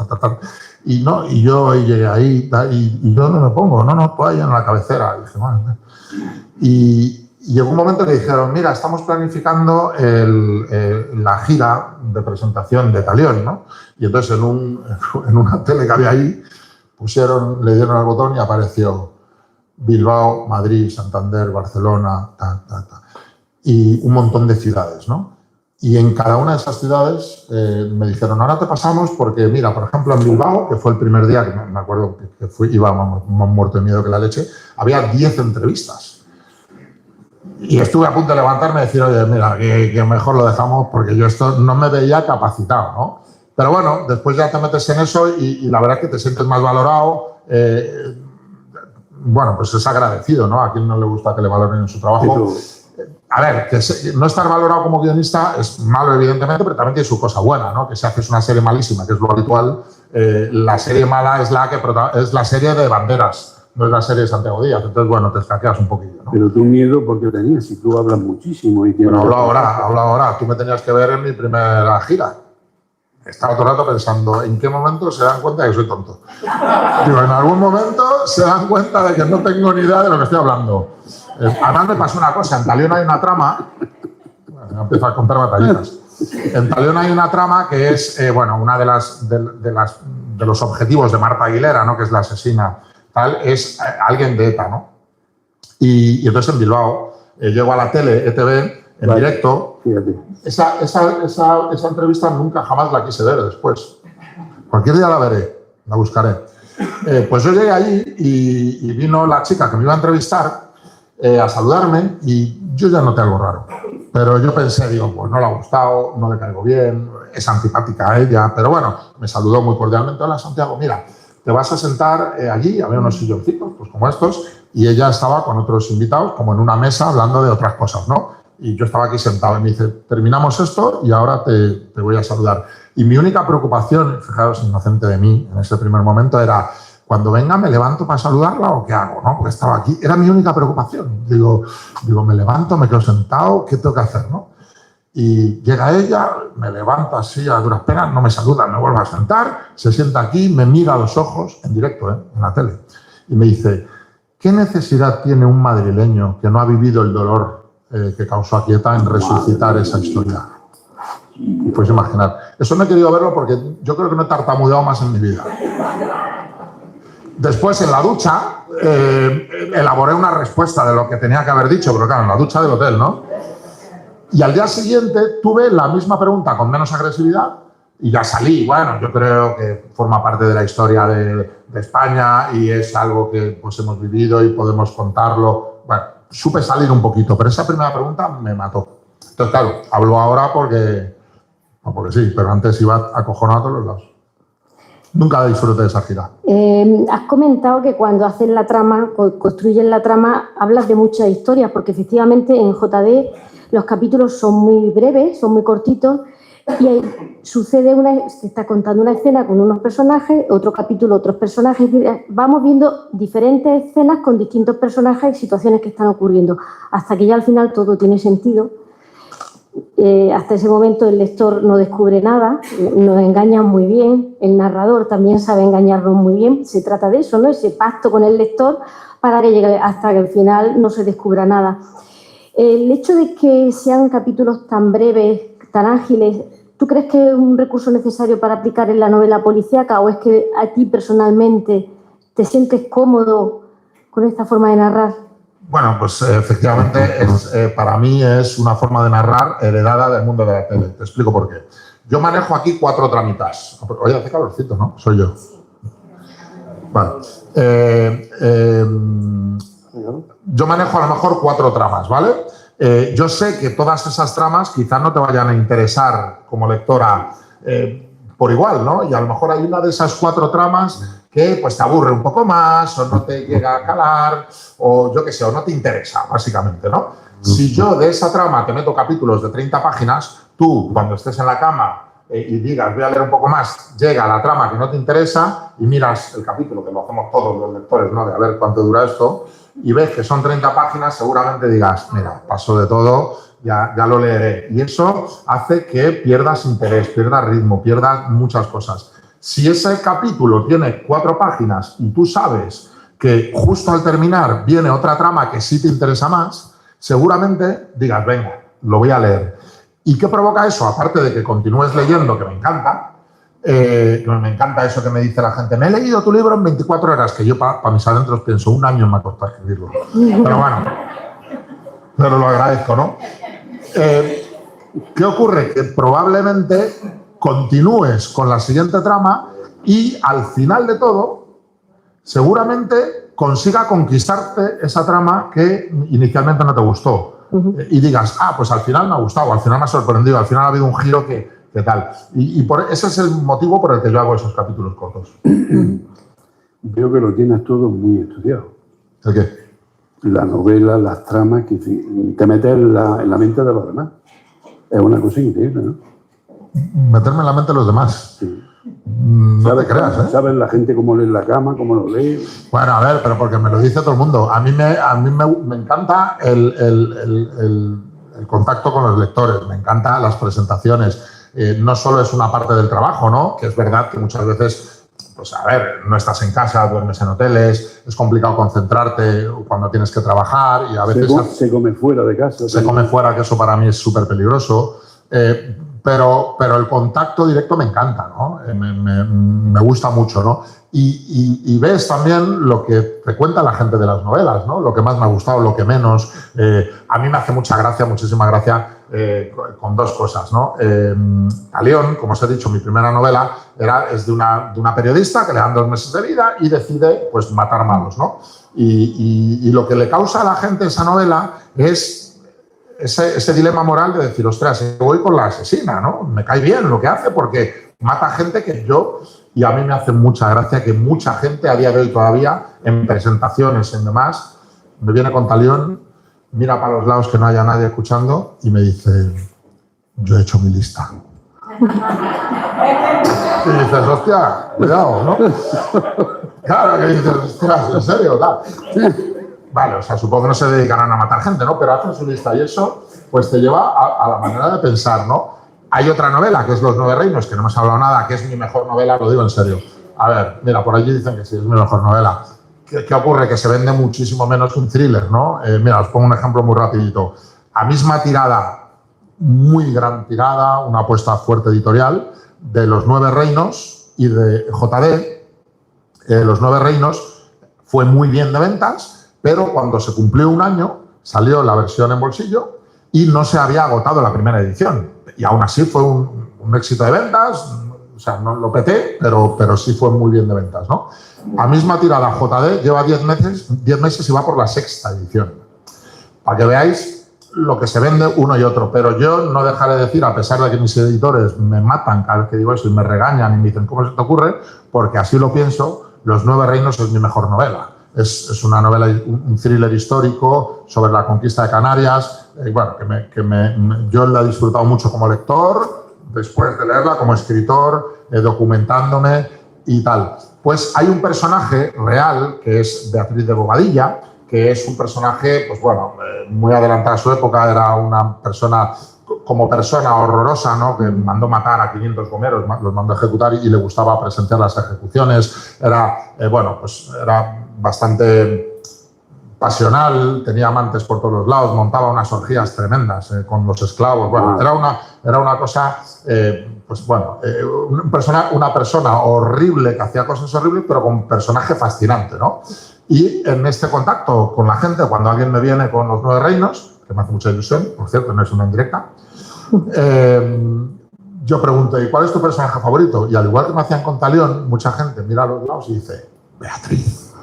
Y yo llegué ahí y yo no me pongo, toalla en la cabecera. Y dije, bueno, y llegó un momento que dijeron, mira, estamos planificando la gira de presentación de Talión, ¿no? Y entonces en una tele que había ahí le dieron al botón y apareció Bilbao, Madrid, Santander, Barcelona, y un montón de ciudades, ¿no? Y en cada una de esas ciudades me dijeron, ahora te pasamos porque, mira, por ejemplo, en Bilbao, que fue el primer día, que me acuerdo que iba más muerto de miedo que la leche, había 10 entrevistas. Y estuve a punto de levantarme y decir, oye, mira, que mejor lo dejamos porque yo esto no me veía capacitado, ¿no? Pero bueno, después ya te metes en eso y la verdad es que te sientes más valorado. Bueno, pues es agradecido, ¿no? A quien no le gusta que le valoren en su trabajo. A ver, no estar valorado como guionista es malo, evidentemente, pero también tiene su cosa buena, ¿no? Que si haces una serie malísima, que es lo habitual, la serie mala es la serie de Banderas, no es la serie de Santiago Díaz. Entonces, bueno, te escaqueas un poquillo, ¿no? Pero tú miedo porque tenías, si tú hablas muchísimo. Pero hablo ahora. Tú me tenías que ver en mi primera gira. Estaba todo el rato pensando, ¿en qué momento se dan cuenta de que soy tonto? Digo, en algún momento se dan cuenta de que no tengo ni idea de lo que estoy hablando. Además me pasó una cosa, en Talión hay una trama, bueno, empiezo a contar batallitas. En Talión hay una trama que es, una de los objetivos de Marta Aguilera, ¿no? Que es la asesina, es alguien de ETA, ¿no? Y entonces en Bilbao llego a la tele, ETV, en directo. Fíjate. Esa entrevista nunca jamás la quise ver después. Cualquier día la veré, la buscaré. Pues yo llegué allí y vino la chica que me iba a entrevistar a saludarme y yo ya noté algo raro. Pero yo pensé, digo, pues no le ha gustado, no le caigo bien, es antipática a ella, pero bueno, me saludó muy cordialmente. Hola, Santiago, mira, te vas a sentar allí, había unos silloncitos, pues como estos, y ella estaba con otros invitados, como en una mesa, hablando de otras cosas, ¿no? Y yo estaba aquí sentado y me dice, terminamos esto y ahora te voy a saludar. Y mi única preocupación, fijaros, inocente de mí, en ese primer momento era, cuando venga, ¿me levanto para saludarla o qué hago? ¿No? Porque estaba aquí, era mi única preocupación. Digo, me levanto, me quedo sentado, ¿qué tengo que hacer? ¿No? Y llega ella, me levanta así a duras penas, no me saluda, me vuelve a sentar, se sienta aquí, me mira a los ojos, en directo, en la tele, y me dice, ¿qué necesidad tiene un madrileño que no ha vivido el dolor que causó a Quieta en resucitar esa historia? Y puedes imaginar. Eso no he querido verlo porque yo creo que no he tartamudeado más en mi vida. Después, en la ducha, elaboré una respuesta de lo que tenía que haber dicho, pero claro, en la ducha del hotel, ¿no? Y al día siguiente tuve la misma pregunta con menos agresividad y ya salí. Bueno, yo creo que forma parte de la historia de España y es algo que pues, hemos vivido y podemos contarlo. Bueno, supe salir un poquito, pero esa primera pregunta me mató. Entonces, claro, hablo ahora porque sí, pero antes iba acojonado a todos los lados. Nunca disfruté de esa gira. Has comentado que cuando haces la trama, construyes la trama, hablas de muchas historias, porque efectivamente en JD los capítulos son muy breves, son muy cortitos, y ahí sucede se está contando una escena con unos personajes, otro capítulo, otros personajes. Vamos viendo diferentes escenas con distintos personajes y situaciones que están ocurriendo, hasta que ya al final todo tiene sentido. Hasta ese momento el lector no descubre nada, nos engañan muy bien, el narrador también sabe engañarnos muy bien. Se trata de eso, ¿no? Ese pacto con el lector para que llegue hasta que al final no se descubra nada. El hecho de que sean capítulos tan breves, tan ágiles, ¿tú crees que es un recurso necesario para aplicar en la novela policíaca o es que a ti personalmente te sientes cómodo con esta forma de narrar? Bueno, pues efectivamente para mí es una forma de narrar heredada del mundo de la tele. Te explico por qué. Yo manejo aquí 4 tramitas. Oye, hace calorcito, ¿no? Soy yo. Vale. Yo manejo a lo mejor 4 tramas, ¿vale? Yo sé que todas esas tramas quizás no te vayan a interesar como lectora por igual, ¿no? Y a lo mejor hay una de esas 4 tramas que pues te aburre un poco más o no te llega a calar o yo qué sé, o no te interesa, básicamente, ¿no? Si yo de esa trama te meto capítulos de 30 páginas, tú cuando estés en la cama y digas voy a leer un poco más, llega la trama que no te interesa y miras el capítulo, que lo hacemos todos los lectores, ¿no? De a ver cuánto dura esto y ves que son 30 páginas, seguramente digas, mira, paso de todo, ya lo leeré. Y eso hace que pierdas interés, pierdas ritmo, pierdas muchas cosas. Si ese capítulo tiene 4 páginas y tú sabes que justo al terminar viene otra trama que sí te interesa más, seguramente digas, venga, lo voy a leer. ¿Y qué provoca eso? Aparte de que continúes leyendo, que me encanta eso que me dice la gente, me he leído tu libro en 24 horas, que yo para mis adentros pienso, 1 año me ha costado escribirlo. Pero bueno, pero lo agradezco, ¿no? ¿Qué ocurre? Que probablemente continúes con la siguiente trama y al final de todo, seguramente consiga conquistarte esa trama que inicialmente no te gustó. Y digas, pues al final me ha gustado, al final me ha sorprendido, al final ha habido un giro que tal. Y ese es el motivo por el que yo hago esos capítulos cortos. Veo que lo tienes todo muy estudiado. ¿El qué? La novela, las tramas, que te metes en la mente de los demás. Es una cosa increíble, ¿no? Meterme en la mente de los demás. Sí. No te creas, ¿eh? ¿Sabes la gente cómo lee la cama, cómo lo lee? Bueno, a ver, pero porque me lo dice todo el mundo. A mí me encanta el contacto con los lectores, me encantan las presentaciones. No solo es una parte del trabajo, ¿no? Que es verdad que muchas veces, pues a ver, no estás en casa, duermes en hoteles, es complicado concentrarte cuando tienes que trabajar y a veces... Se come fuera de casa. Se come fuera, que eso para mí es súper peligroso. pero el contacto directo me encanta, ¿no? Me gusta mucho, ¿no? Y ves también lo que te cuenta la gente de las novelas, ¿no? Lo que más me ha gustado, lo que menos. A mí me hace mucha gracia, muchísima gracia, con dos cosas, ¿no? Talión, como os he dicho, mi primera novela es de una periodista que le dan 2 meses de vida y decide, pues, matar malos, ¿no? Y lo que le causa a la gente esa novela es ese dilema moral de decir, ostras, voy con la asesina, ¿no? Me cae bien lo que hace porque mata gente que yo... Y a mí me hace mucha gracia que mucha gente a día de hoy todavía, en presentaciones, en demás, me viene con Talión, mira para los lados que no haya nadie escuchando y me dice, yo he hecho mi lista. Y dices, hostia, cuidado, ¿no? Claro que dices, ostras, ¿en serio? Tal. Vale, o sea, supongo que no se dedicarán a matar gente, ¿no? Pero hacen su lista y eso, pues te lleva a la manera de pensar, ¿no? Hay otra novela, que es Los 9 reinos, que no hemos hablado nada, que es mi mejor novela, lo digo en serio. A ver, mira, por allí dicen que sí, es mi mejor novela. ¿Qué ocurre? Que se vende muchísimo menos que un thriller, ¿no? Mira, os pongo un ejemplo muy rapidito. A misma tirada, muy gran tirada, una apuesta fuerte editorial, de Los 9 reinos y de JD. Los 9 reinos fue muy bien de ventas, pero cuando se cumplió un año, salió la versión en bolsillo y no se había agotado la primera edición. Y aún así fue un éxito de ventas, o sea, no lo peté, pero sí fue muy bien de ventas, ¿no? A misma tirada, JD lleva 10 meses y va por la 6ª edición. Para que veáis lo que se vende uno y otro. Pero yo no dejaré de decir, a pesar de que mis editores me matan cada vez que digo eso y me regañan y me dicen, ¿cómo se te ocurre? Porque así lo pienso, Los 9 reinos es mi mejor novela. Es una novela, un thriller histórico sobre la conquista de Canarias. Bueno, yo la he disfrutado mucho como lector, después de leerla como escritor, documentándome y tal. Pues hay un personaje real, que es Beatriz de Bobadilla, que es un personaje, pues bueno, muy adelantada a su época, era una persona, como persona horrorosa, ¿no? Que mandó matar a 500 gomeros, los mandó a ejecutar y le gustaba presenciar las ejecuciones. Era, bueno, pues era bastante pasional, tenía amantes por todos los lados, montaba unas orgías tremendas con los esclavos. Bueno, era una cosa, pues bueno, una persona horrible que hacía cosas horribles, pero con un personaje fascinante, ¿no? Y en este contacto con la gente, cuando alguien me viene con Los 9 reinos, que me hace mucha ilusión, por cierto, no es una indirecta, yo pregunto, ¿y cuál es tu personaje favorito? Y al igual que me hacían con Talión, mucha gente mira a los lados y dice, Beatriz.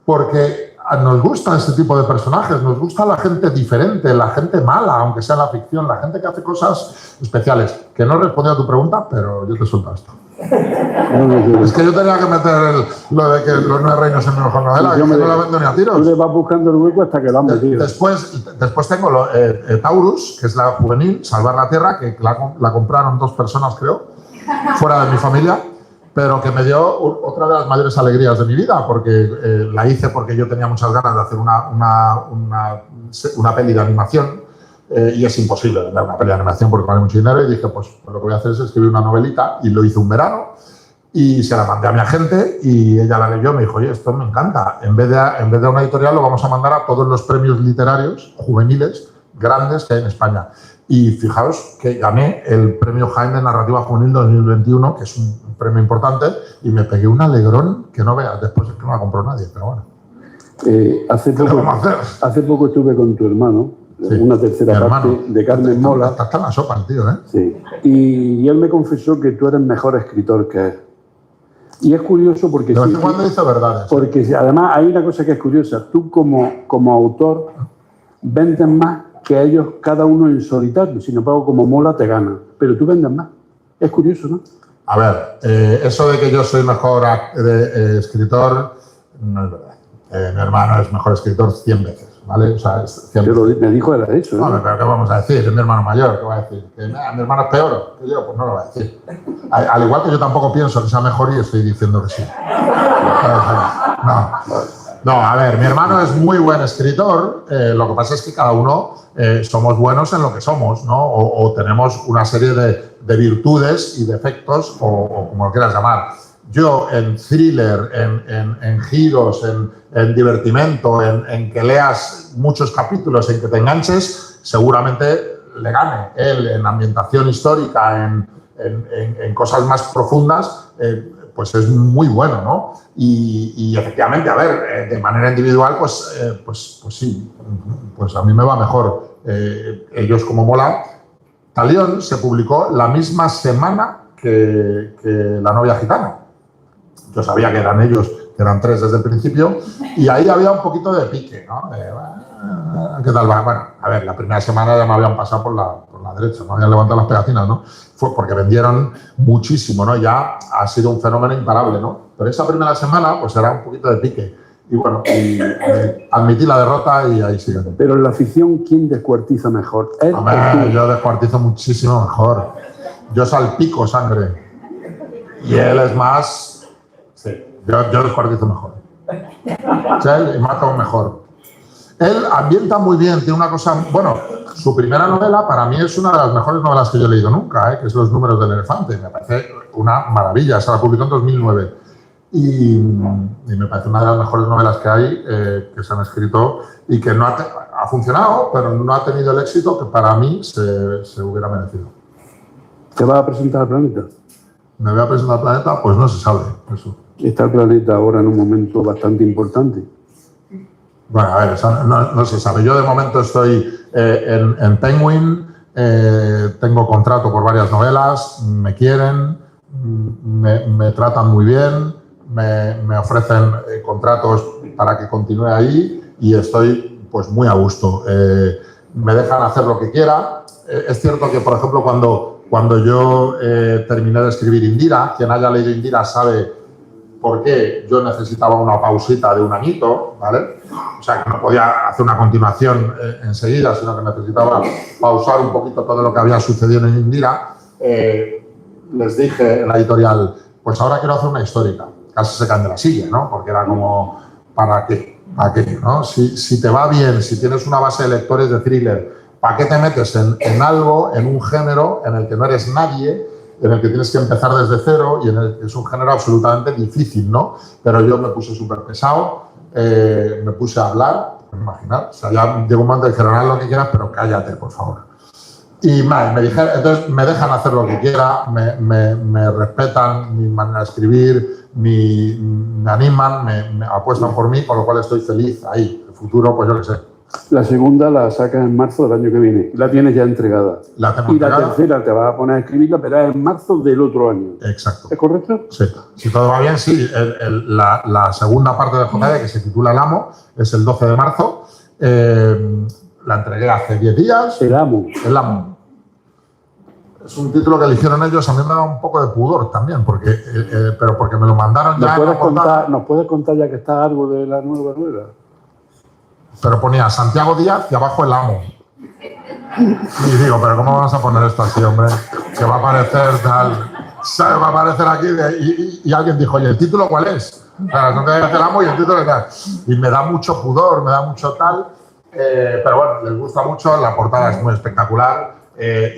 Porque nos gusta este tipo de personajes, nos gusta la gente diferente, la gente mala, aunque sea en la ficción, la gente que hace cosas especiales. Que no he respondido a tu pregunta, pero yo te suelto esto. Es que yo tenía que meter lo de que Los 9 reinos es mi mejor novela, que no la vendo ni a tiros. Tú le vas buscando el hueco hasta que lo han metido. Después tengo Taurus, que es la juvenil, Salvar la Tierra, que la compraron 2 personas, creo, fuera de mi familia, pero que me dio otra de las mayores alegrías de mi vida, porque la hice porque yo tenía muchas ganas de hacer una peli de animación. Y es imposible vender una peli de animación porque vale mucho dinero, y dije, pues lo que voy a hacer es escribir una novelita, y lo hice un verano y se la mandé a mi agente y ella la leyó y me dijo, oye, esto me encanta, en vez de una editorial lo vamos a mandar a todos los premios literarios juveniles grandes que hay en España. Y fijaos que gané el premio Jaime Narrativa Juvenil 2021, que es un premio importante, y me pegué un alegrón que no veas. Después es que no la compró nadie, pero bueno. Hace poco estuve con tu hermano, sí, una tercera parte de Carmen Mola. Está en la sopa el tío, ¿eh? Sí. Y él me confesó que tú eres mejor escritor que él. Y es curioso porque... De vez en cuando dice verdades. Porque además hay una cosa que es curiosa. Tú como autor vendes más que ellos, cada uno en solitario. Sin embargo, como Mola te gana. Pero tú vendes más. Es curioso, ¿no? A ver, eso de que yo soy mejor escritor no es verdad. Mi hermano es mejor escritor 100 veces. ¿Vale? O sea, me dijo era eso. No, pero ¿qué vamos a decir? Es mi hermano mayor, ¿qué va a decir? ¿Que mi hermano es peor que yo? Pues no lo va a decir. Al igual que yo tampoco pienso que sea mejor y estoy diciendo que sí. No, a ver, mi hermano es muy buen escritor, lo que pasa es que cada uno somos buenos en lo que somos, ¿no? O tenemos una serie de virtudes y defectos, o como lo quieras llamar. Yo en thriller, en giros, en divertimento, en que leas muchos capítulos, en que te enganches, seguramente le gane él en ambientación histórica, en cosas más profundas, pues es muy bueno, ¿no? Y efectivamente, a ver, de manera individual, pues sí, pues a mí me va mejor. Ellos como mola. Talión se publicó la misma semana que La novia gitana. Yo sabía que eran ellos, que eran 3 desde el principio, y ahí había un poquito de pique, ¿no? ¿Qué tal va? Bueno, a ver, la primera semana ya me habían pasado por la derecha, me habían levantado las pegatinas, ¿no? Fue porque vendieron muchísimo, ¿no? Ya ha sido un fenómeno imparable, ¿no? Pero esa primera semana, pues era un poquito de pique. Y bueno, admití la derrota y ahí sigue. Pero en la ficción, ¿quién descuartiza mejor? ¿Él o tú? Yo descuartizo muchísimo mejor. Yo salpico sangre. Y él es más... Sí, yo descuartizo mejor. O sea, él mata mejor. Él ambienta muy bien, tiene una cosa... Bueno, su primera novela para mí es una de las mejores novelas que yo he leído nunca, que es Los números del elefante. Me parece una maravilla. Se la publicó en 2009. Y me parece una de las mejores novelas que hay, que se han escrito y que no ha funcionado, pero no ha tenido el éxito que para mí se hubiera merecido. ¿Te vas a presentar al Planeta? ¿Me voy a presentar al Planeta? Pues no se sabe eso. Está el Planeta ahora en un momento bastante importante. Bueno, a ver, no se sabe. Yo de momento estoy en Penguin, tengo contrato por varias novelas, me quieren, me tratan muy bien, me ofrecen contratos para que continúe ahí y estoy pues muy a gusto. Me dejan hacer lo que quiera. Es cierto que, por ejemplo, cuando yo terminé de escribir Indira, quien haya leído Indira sabe por qué yo necesitaba una pausita de un añito, ¿vale? O sea, que no podía hacer una continuación enseguida, sino que necesitaba pausar un poquito todo lo que había sucedido en Indira. Les dije en la editorial, pues ahora quiero hacer una histórica. Casi se caen de la silla, ¿no? Porque era como, ¿para qué? ¿Para qué? ¿No? Si te va bien, si tienes una base de lectores de thriller, ¿para qué te metes en algo, en un género en el que no eres nadie, en el que tienes que empezar desde cero y en el que es un género absolutamente difícil, ¿no? Pero yo me puse súper pesado, me puse a hablar, imaginar, o sea, ya llegó un momento de dijeron, haz lo que quieras, pero cállate, por favor. Y me dijeron, entonces me dejan hacer lo que quiera, me respetan mi manera de escribir, me animan, me apuestan por mí, con lo cual estoy feliz ahí. El futuro, pues yo qué sé. La segunda la sacas en marzo del año que viene. La tienes ya entregada. La tengo y entregada. La tercera te vas a poner a escribirla, pero es en marzo del otro año. Exacto. ¿Es correcto? Sí. Si todo va bien, sí. La segunda parte de JD, que se titula El Amo, es el 12 de marzo. La entregué hace 10 días. El Amo. El Amo. Es un título que eligieron ellos, a mí me da un poco de pudor también, pero porque me lo mandaron ya. ¿Nos puedes contar ya que está algo de la nueva novela? Pero ponía Santiago Díaz y abajo El Amo. Y digo, pero ¿cómo vamos a poner esto así, hombre? Que va a aparecer tal... Va a aparecer aquí y alguien dijo, oye, ¿el título cuál es? Claro, no te voy a hacer El Amo y el título es tal. Y me da mucho pudor, me da mucho tal. Pero bueno, les gusta mucho, la portada es muy espectacular.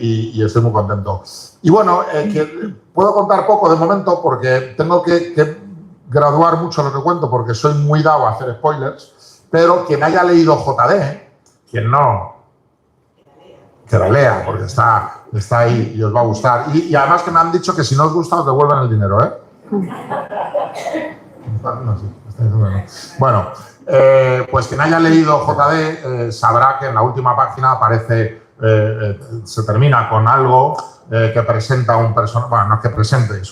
Y estoy muy contento. Y bueno, que puedo contar poco de momento porque tengo que graduar mucho lo que cuento porque soy muy dado a hacer spoilers, pero quien haya leído JD, quien no, que la lea porque está ahí y os va a gustar. Y además que me han dicho que si no os gusta os devuelven el dinero, ¿eh? No, sí, bueno, pues quien haya leído JD sabrá que en la última página aparece... se termina con algo que presenta un personaje, bueno, no es que presente,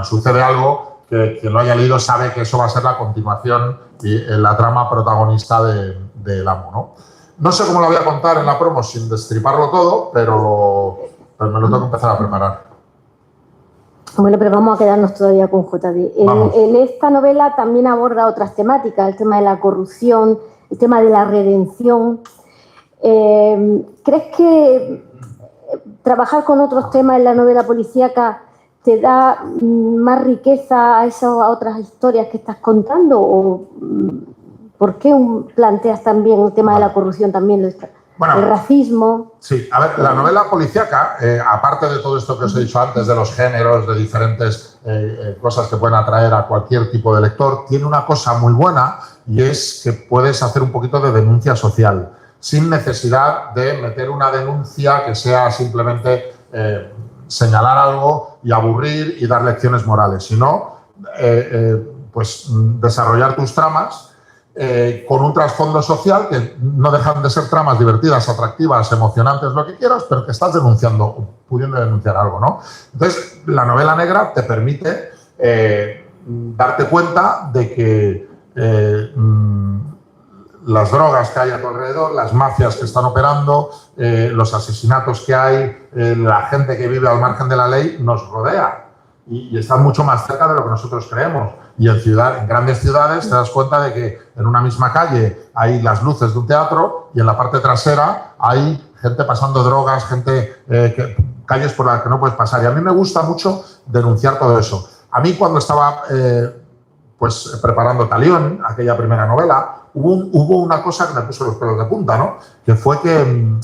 sucede algo que quien lo haya leído sabe que eso va a ser la continuación y la trama protagonista del Amo, ¿no? No sé cómo lo voy a contar en la promo sin destriparlo todo, pero me lo tengo que empezar a preparar. Bueno, pero vamos a quedarnos todavía con JD. En esta novela también aborda otras temáticas, el tema de la corrupción, el tema de la redención. ¿Crees que trabajar con otros temas en la novela policíaca te da más riqueza a otras historias que estás contando? ¿O por qué planteas también el tema de la corrupción, también el racismo? Sí, a ver, la novela policíaca, aparte de todo esto que os he dicho antes, de los géneros, de diferentes cosas que pueden atraer a cualquier tipo de lector, tiene una cosa muy buena y es que puedes hacer un poquito de denuncia social. sin necesidad de meter una denuncia que sea simplemente señalar algo y aburrir y dar lecciones morales, sino pues desarrollar tus tramas con un trasfondo social que no dejan de ser tramas divertidas, atractivas, emocionantes, lo que quieras, pero que estás denunciando, pudiendo denunciar algo, ¿no? Entonces, la novela negra te permite darte cuenta de que las drogas que hay a tu alrededor, las mafias que están operando, los asesinatos que hay, la gente que vive al margen de la ley, nos rodea y están mucho más cerca de lo que nosotros creemos. Y en grandes ciudades te das cuenta de que en una misma calle hay las luces de un teatro y en la parte trasera hay gente pasando drogas, calles por las que no puedes pasar. Y a mí me gusta mucho denunciar todo eso. A mí cuando estaba pues preparando Talión, aquella primera novela, hubo una cosa que me puso los pelos de punta, ¿no? Que fue que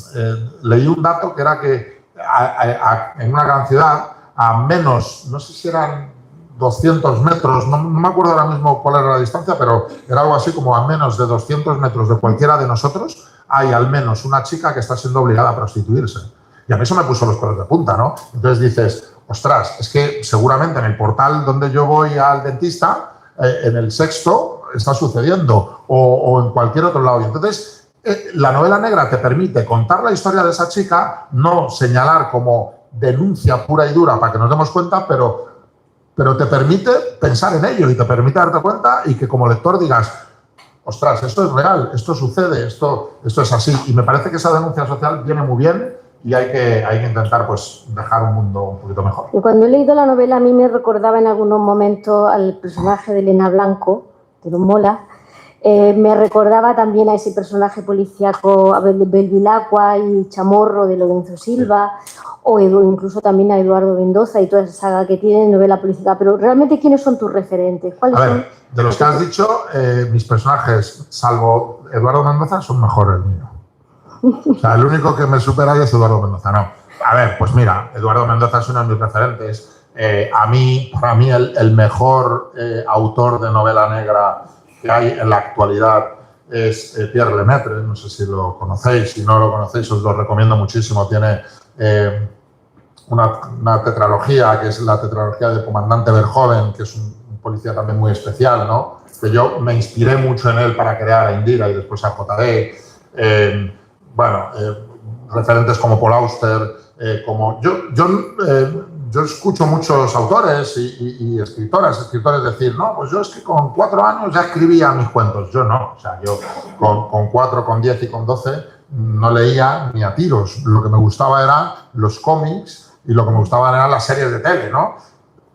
leí un dato que era que en una gran ciudad, a menos, no sé si eran 200 metros, no me acuerdo ahora mismo cuál era la distancia, pero era algo así como a menos de 200 metros de cualquiera de nosotros, hay al menos una chica que está siendo obligada a prostituirse. Y a mí eso me puso los pelos de punta, ¿no? Entonces dices, ostras, es que seguramente en el portal donde yo voy al dentista, en el Sexto, está sucediendo, o en cualquier otro lado. Y entonces, la novela negra te permite contar la historia de esa chica, no señalar como denuncia pura y dura para que nos demos cuenta, pero te permite pensar en ello y te permite darte cuenta y que como lector digas, ostras, esto es real, esto sucede, esto es así. Y me parece que esa denuncia social viene muy bien y hay que intentar pues dejar un mundo un poquito mejor. Y cuando he leído la novela a mí me recordaba en algunos momentos al personaje de Elena Blanco, de Don Mola. Me recordaba también a ese personaje policíaco, a Belvilacqua y Chamorro de Lorenzo Silva, o incluso también a Eduardo Mendoza y toda esa saga que tiene novela policíaca. Pero realmente, ¿quiénes son tus referentes? ¿Cuáles son? De los que has dicho, mis personajes, salvo Eduardo Mendoza, son mejores el mío. O sea, el único que me supera es Eduardo Mendoza, no. A ver, pues mira, Eduardo Mendoza es uno de mis referentes. Para mí el mejor autor de novela negra que hay en la actualidad es Pierre Lemaitre, no sé si lo conocéis, si no lo conocéis os lo recomiendo muchísimo. Tiene una tetralogía, que es la tetralogía del Comandante Verhoeven, que es un policía también muy especial, ¿no? Que yo me inspiré mucho en él para crear a Indira y después a J.D. Referentes como Paul Auster, como yo escucho muchos autores y escritores decir, no, pues yo es que con 4 años ya escribía mis cuentos. Yo no, o sea, yo con 4, con 10 y con 12 no leía ni a tiros. Lo que me gustaba eran los cómics y lo que me gustaban eran las series de tele, ¿no?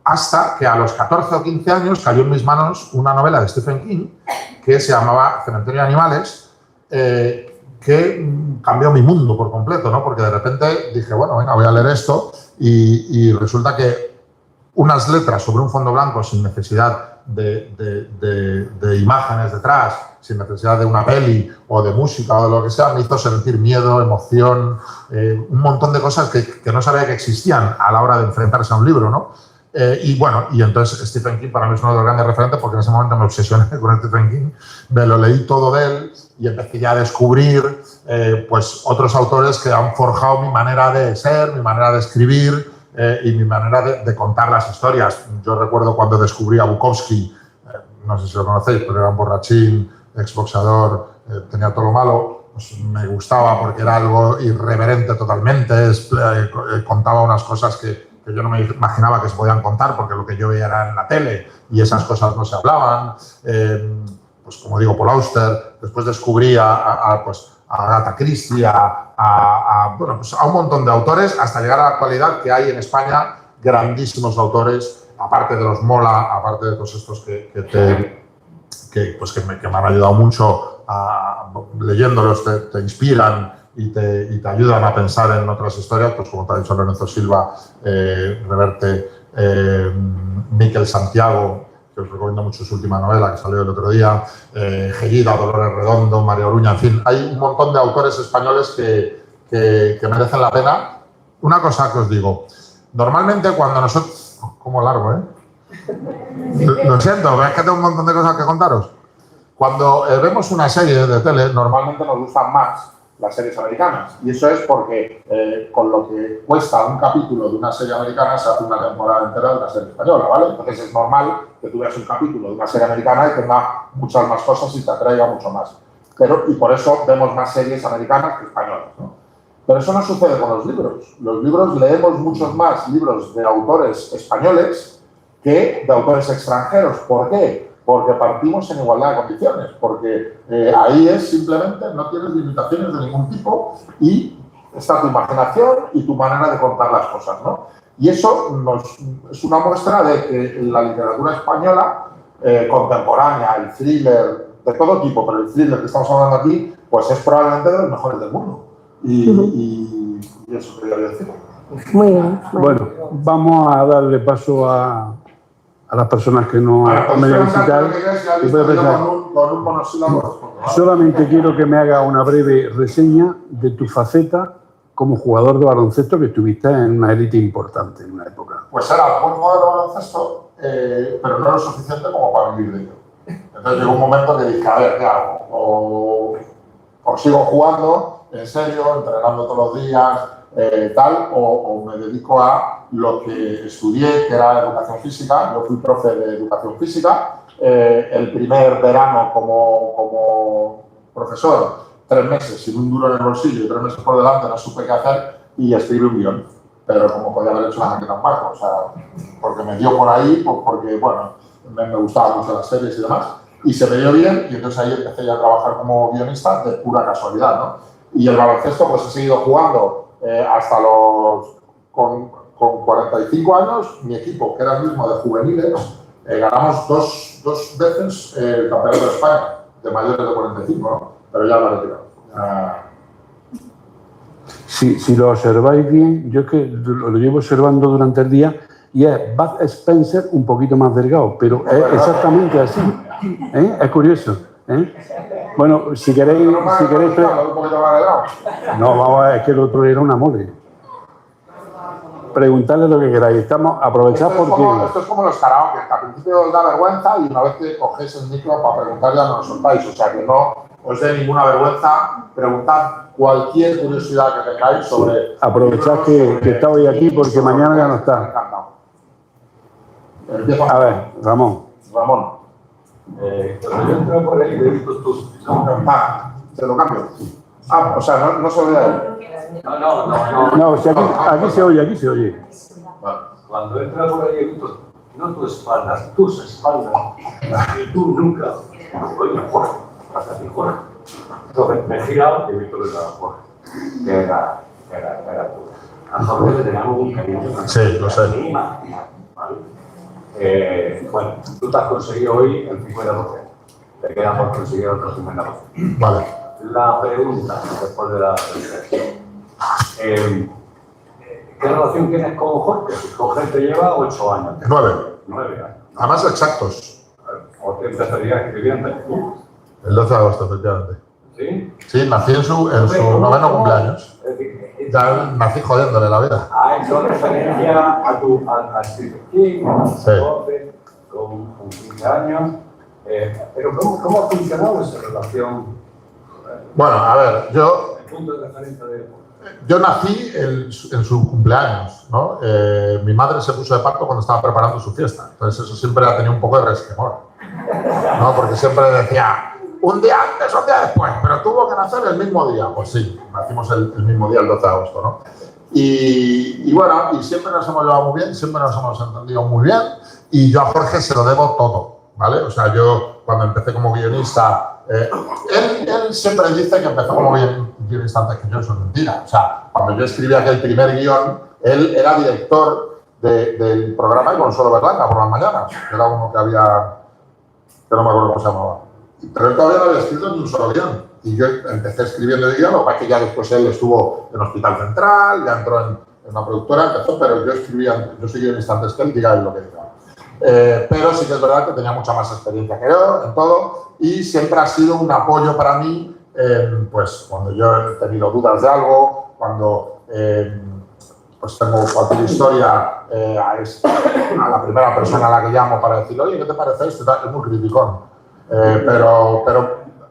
Hasta que a los 14 o 15 años cayó en mis manos una novela de Stephen King que se llamaba Cementerio de Animales, que cambió mi mundo por completo, ¿no? Porque de repente dije, bueno, venga, voy a leer esto y resulta que unas letras sobre un fondo blanco sin necesidad de imágenes detrás, sin necesidad de una peli o de música o de lo que sea, me hizo sentir miedo, emoción, un montón de cosas que no sabía que existían a la hora de enfrentarse a un libro, ¿no? Y entonces Stephen King para mí es uno de los grandes referentes porque en ese momento me obsesioné con Stephen King, me lo leí todo de él y empecé ya a descubrir pues otros autores que han forjado mi manera de ser, mi manera de escribir y mi manera de contar las historias. Yo recuerdo cuando descubrí a Bukowski, no sé si lo conocéis, pero era un borrachín, exboxeador, tenía todo lo malo, pues me gustaba porque era algo irreverente totalmente, contaba unas cosas que yo no me imaginaba que se podían contar porque lo que yo veía era en la tele y esas cosas no se hablaban. Pues como digo, Paul Auster, después descubrí a Agatha Christie, a un montón de autores, hasta llegar a la actualidad que hay en España grandísimos autores, aparte de los Mola, aparte de todos estos que me han ayudado mucho, leyéndolos te inspiran y te ayudan a pensar en otras historias, pues como te ha dicho Lorenzo Silva, Reverte, Miquel Santiago, que os recomiendo mucho su última novela que salió el otro día, Gellida, Dolores Redondo, María Oruña, en fin, hay un montón de autores españoles que merecen la pena. Una cosa que os digo, normalmente cuando nosotros... Como largo, ¿eh? Lo siento, es que tengo un montón de cosas que contaros. Cuando vemos una serie de tele, normalmente nos gustan más las series americanas. Y eso es porque con lo que cuesta un capítulo de una serie americana se hace una temporada entera de una serie española, ¿vale? Entonces es normal que tú veas un capítulo de una serie americana y tenga muchas más cosas y te atraiga mucho más. Y por eso vemos más series americanas que españolas, ¿no? Pero eso no sucede con los libros. Los libros leemos muchos más libros de autores españoles que de autores extranjeros. ¿Por qué? Porque partimos en igualdad de condiciones, porque ahí es simplemente, no tienes limitaciones de ningún tipo y está tu imaginación y tu manera de contar las cosas, ¿no? Y eso es una muestra de que la literatura española contemporánea, el thriller, de todo tipo, pero el thriller que estamos hablando aquí, pues es probablemente de los mejores del mundo. Y eso quería decir. Muy bien. Bueno, vamos a darle paso a las personas que no me necesitan. Con un monosílabo. Solamente quiero que me haga una breve reseña de tu faceta como jugador de baloncesto, que estuviste en una élite importante en una época. Pues era buen jugador de baloncesto, pero no lo suficiente como para vivir de ello. Entonces llegó un momento que dije, a ver, ¿qué hago? O sigo jugando, en serio, entrenando todos los días, o me dedico a lo que estudié, que era educación física. Yo fui profe de educación física. El primer verano como profesor, 3 meses sin un duro en el bolsillo y 3 meses por delante, no supe qué hacer y escribí un guión. Pero como podía haber hecho la maqueta en barco, o sea, porque me dio por ahí, porque, bueno, me gustaban mucho las series y demás, y se me dio bien, y entonces ahí empecé ya a trabajar como guionista de pura casualidad, ¿no? Y el baloncesto, pues he seguido jugando hasta con 45 años. Mi equipo, que era el mismo de juveniles, ganamos dos veces el campeonato de España, de mayores de 45, ¿no? Pero ya lo he retirado. Si lo observáis bien, yo es que lo llevo observando durante el día, y es Bud Spencer un poquito más delgado, pero es exactamente así. Es curioso. Bueno, si queréis... ¿Un poquito más delgado? No, vamos a ver, es que el otro era una mole. Preguntadle lo que queráis. Aprovechad porque... Esto es como los karaoke, que al principio os da vergüenza y una vez que cogéis el micro para preguntar ya no os soltáis. O sea, que no os dé ninguna vergüenza, preguntad cualquier curiosidad que tengáis sobre... Aprovechad que está hoy aquí porque mañana ya no está. A ver, Ramón. Cuando yo entré por ahí, he visto tus... ¿Se lo cambio? O sea, no se oye. No, si aquí se oye. Vale. Cuando entré por ahí, he visto, no tu espalda, tus espaldas. Y tú nunca. Oye, Jorge, hasta aquí, Jorge. Entonces me he girado y he visto que era Jorge. Que era tú. A Jorge le teníamos un cariño. Sí, lo sé. Bueno, tú te has conseguido hoy el 50%. Te queda por conseguir otro 50%. Vale. La pregunta, después de la presentación. ¿Qué relación tienes con Jorge? Jorge te lleva 8 años. 9. 9 años. Además exactos. ¿O te empezarías escribiendo? El 12 de agosto, efectivamente. ¿Sí? Sí, nací en su 9º cumpleaños. Ya nací jodiéndole la vida. Ha hecho referencia a Stephen King, con 15 años. Pero ¿cómo ha funcionado esa relación? Bueno, a ver, yo El punto de referencia de... Yo nací en su cumpleaños, ¿no? Mi madre se puso de parto cuando estaba preparando su fiesta. Entonces eso siempre ha tenido un poco de resquemor, ¿no? Porque siempre decía, un día antes o un día después, pero tuvo que nacer el mismo día. Pues sí, nacimos el mismo día, el 12 de agosto, ¿no? Y bueno, y siempre nos hemos llevado muy bien, siempre nos hemos entendido muy bien, y yo a Jorge se lo debo todo, ¿vale? O sea, yo cuando empecé como guionista, él siempre dice que empezó como guionista antes que yo, eso es mentira. O sea, cuando yo escribí aquel primer guión, él era director del programa de Consuelo Berlanga por las mañanas. Era uno que había, que no me acuerdo cómo se llamaba. Pero él todavía no había escrito ni un solo guión. Y yo empecé escribiendo el guión, lo que pasa es que ya después él estuvo en Hospital Central, ya entró en una productora, empezó, pero yo soy guionista antes que él, diga él lo que diga. Pero sí que es verdad que tenía mucha más experiencia que yo en todo y siempre ha sido un apoyo para mí, pues cuando yo he tenido dudas de algo, cuando pues tengo cualquier historia, a la primera persona a la que llamo para decir, oye, ¿qué te parece esto? Es muy criticón, pero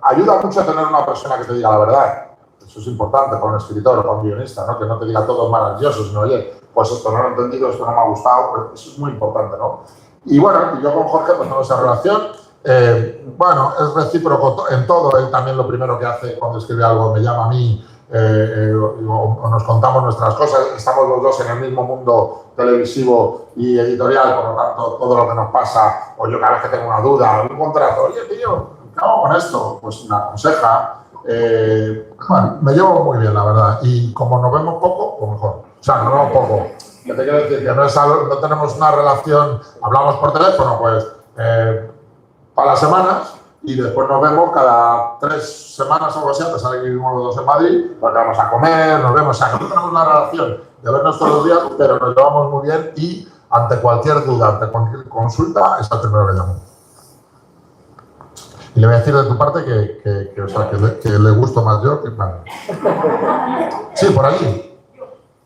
ayuda mucho tener una persona que te diga la verdad. Eso es importante para un escritor o para un guionista, ¿no? Que no te diga todo maravilloso, sino, oye, pues esto no lo he entendido, esto no me ha gustado, pues eso es muy importante, ¿no? Y bueno, yo con Jorge pues tengo esa relación. Bueno, es recíproco en todo. Él también lo primero que hace cuando escribe algo me llama a mí o nos contamos nuestras cosas. Estamos los dos en el mismo mundo televisivo y editorial, por lo tanto, todo lo que nos pasa, o yo cada vez que tengo una duda, un contrato, oye, tío, ¿qué hago con esto? Pues me aconseja. Bueno, me llevo muy bien, la verdad. Y como nos vemos poco, pues mejor. O sea, nos vemos poco. ¿Qué te quiero decir? Que no tenemos una relación, hablamos por teléfono, pues, para las semanas, y después nos vemos cada 3 semanas o algo así, a pesar de que vivimos los dos en Madrid, porque vamos a comer, nos vemos. O sea, que no tenemos una relación de vernos todos los días, pero nos llevamos muy bien y ante cualquier duda, ante cualquier consulta, es el primero que llamo. Y le voy a decir de tu parte que le gusto más yo que Fran. Sí, por allí.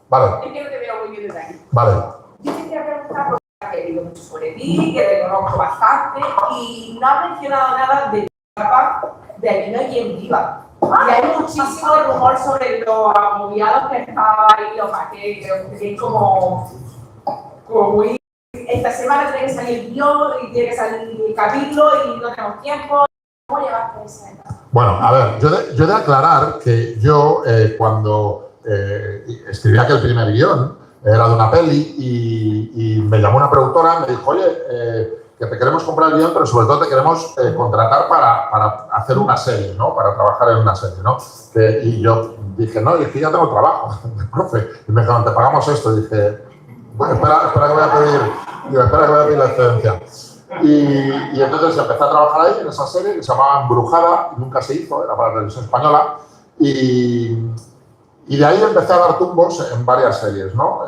Vale. Es que no te veo muy bien desde aquí. Vale. Yo te quería preguntar porque he leído mucho sobre ti, que te conozco bastante, y no has mencionado nada de tu etapa de Aquí no hay quien viva. Y hay muchísimo rumor sobre lo agobiados que estaba ahí, los paquetes, que es como muy... Esta semana tiene que salir el guión y tiene que salir el capítulo y no tenemos tiempo. ¿Cómo llevaste esa etapa? Bueno, a ver, yo he de aclarar que yo cuando escribí aquel primer guión, era de una peli y me llamó una productora y me dijo, oye, que te queremos comprar el guión, pero sobre todo te queremos contratar para hacer una serie, ¿no? Para trabajar en una serie, ¿no? Y yo dije, no, y es que ya tengo trabajo, profe. Y me dijeron, te pagamos esto. Y dije, bueno, espera que voy a pedir la excedencia. Y entonces empecé a trabajar ahí en esa serie que se llamaba Embrujada, y nunca se hizo, era para la televisión española. Y de ahí empecé a dar tumbos en varias series, ¿no?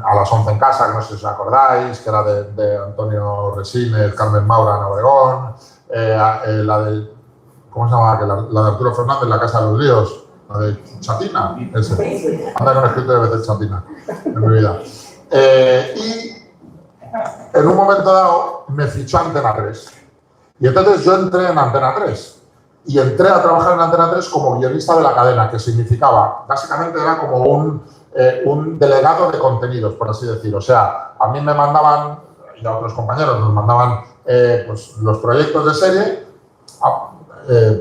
A las 11 en casa, que no sé si os acordáis, que era de Antonio Resines, Carmen Maura, en Obregón, la de, ¿cómo se llama? La de Arturo Fernández, La Casa de los Ríos, la de Chatina, ese. Anda con escrito de veces Chatina en mi vida. Y en un momento dado me fichó Antena 3. Y entonces yo entré en Antena 3. Y entré a trabajar en Antena 3 como guionista de la cadena, que significaba, básicamente era como un delegado de contenidos, por así decir. O sea, a mí me mandaban, y a otros compañeros nos mandaban pues, los proyectos de serie,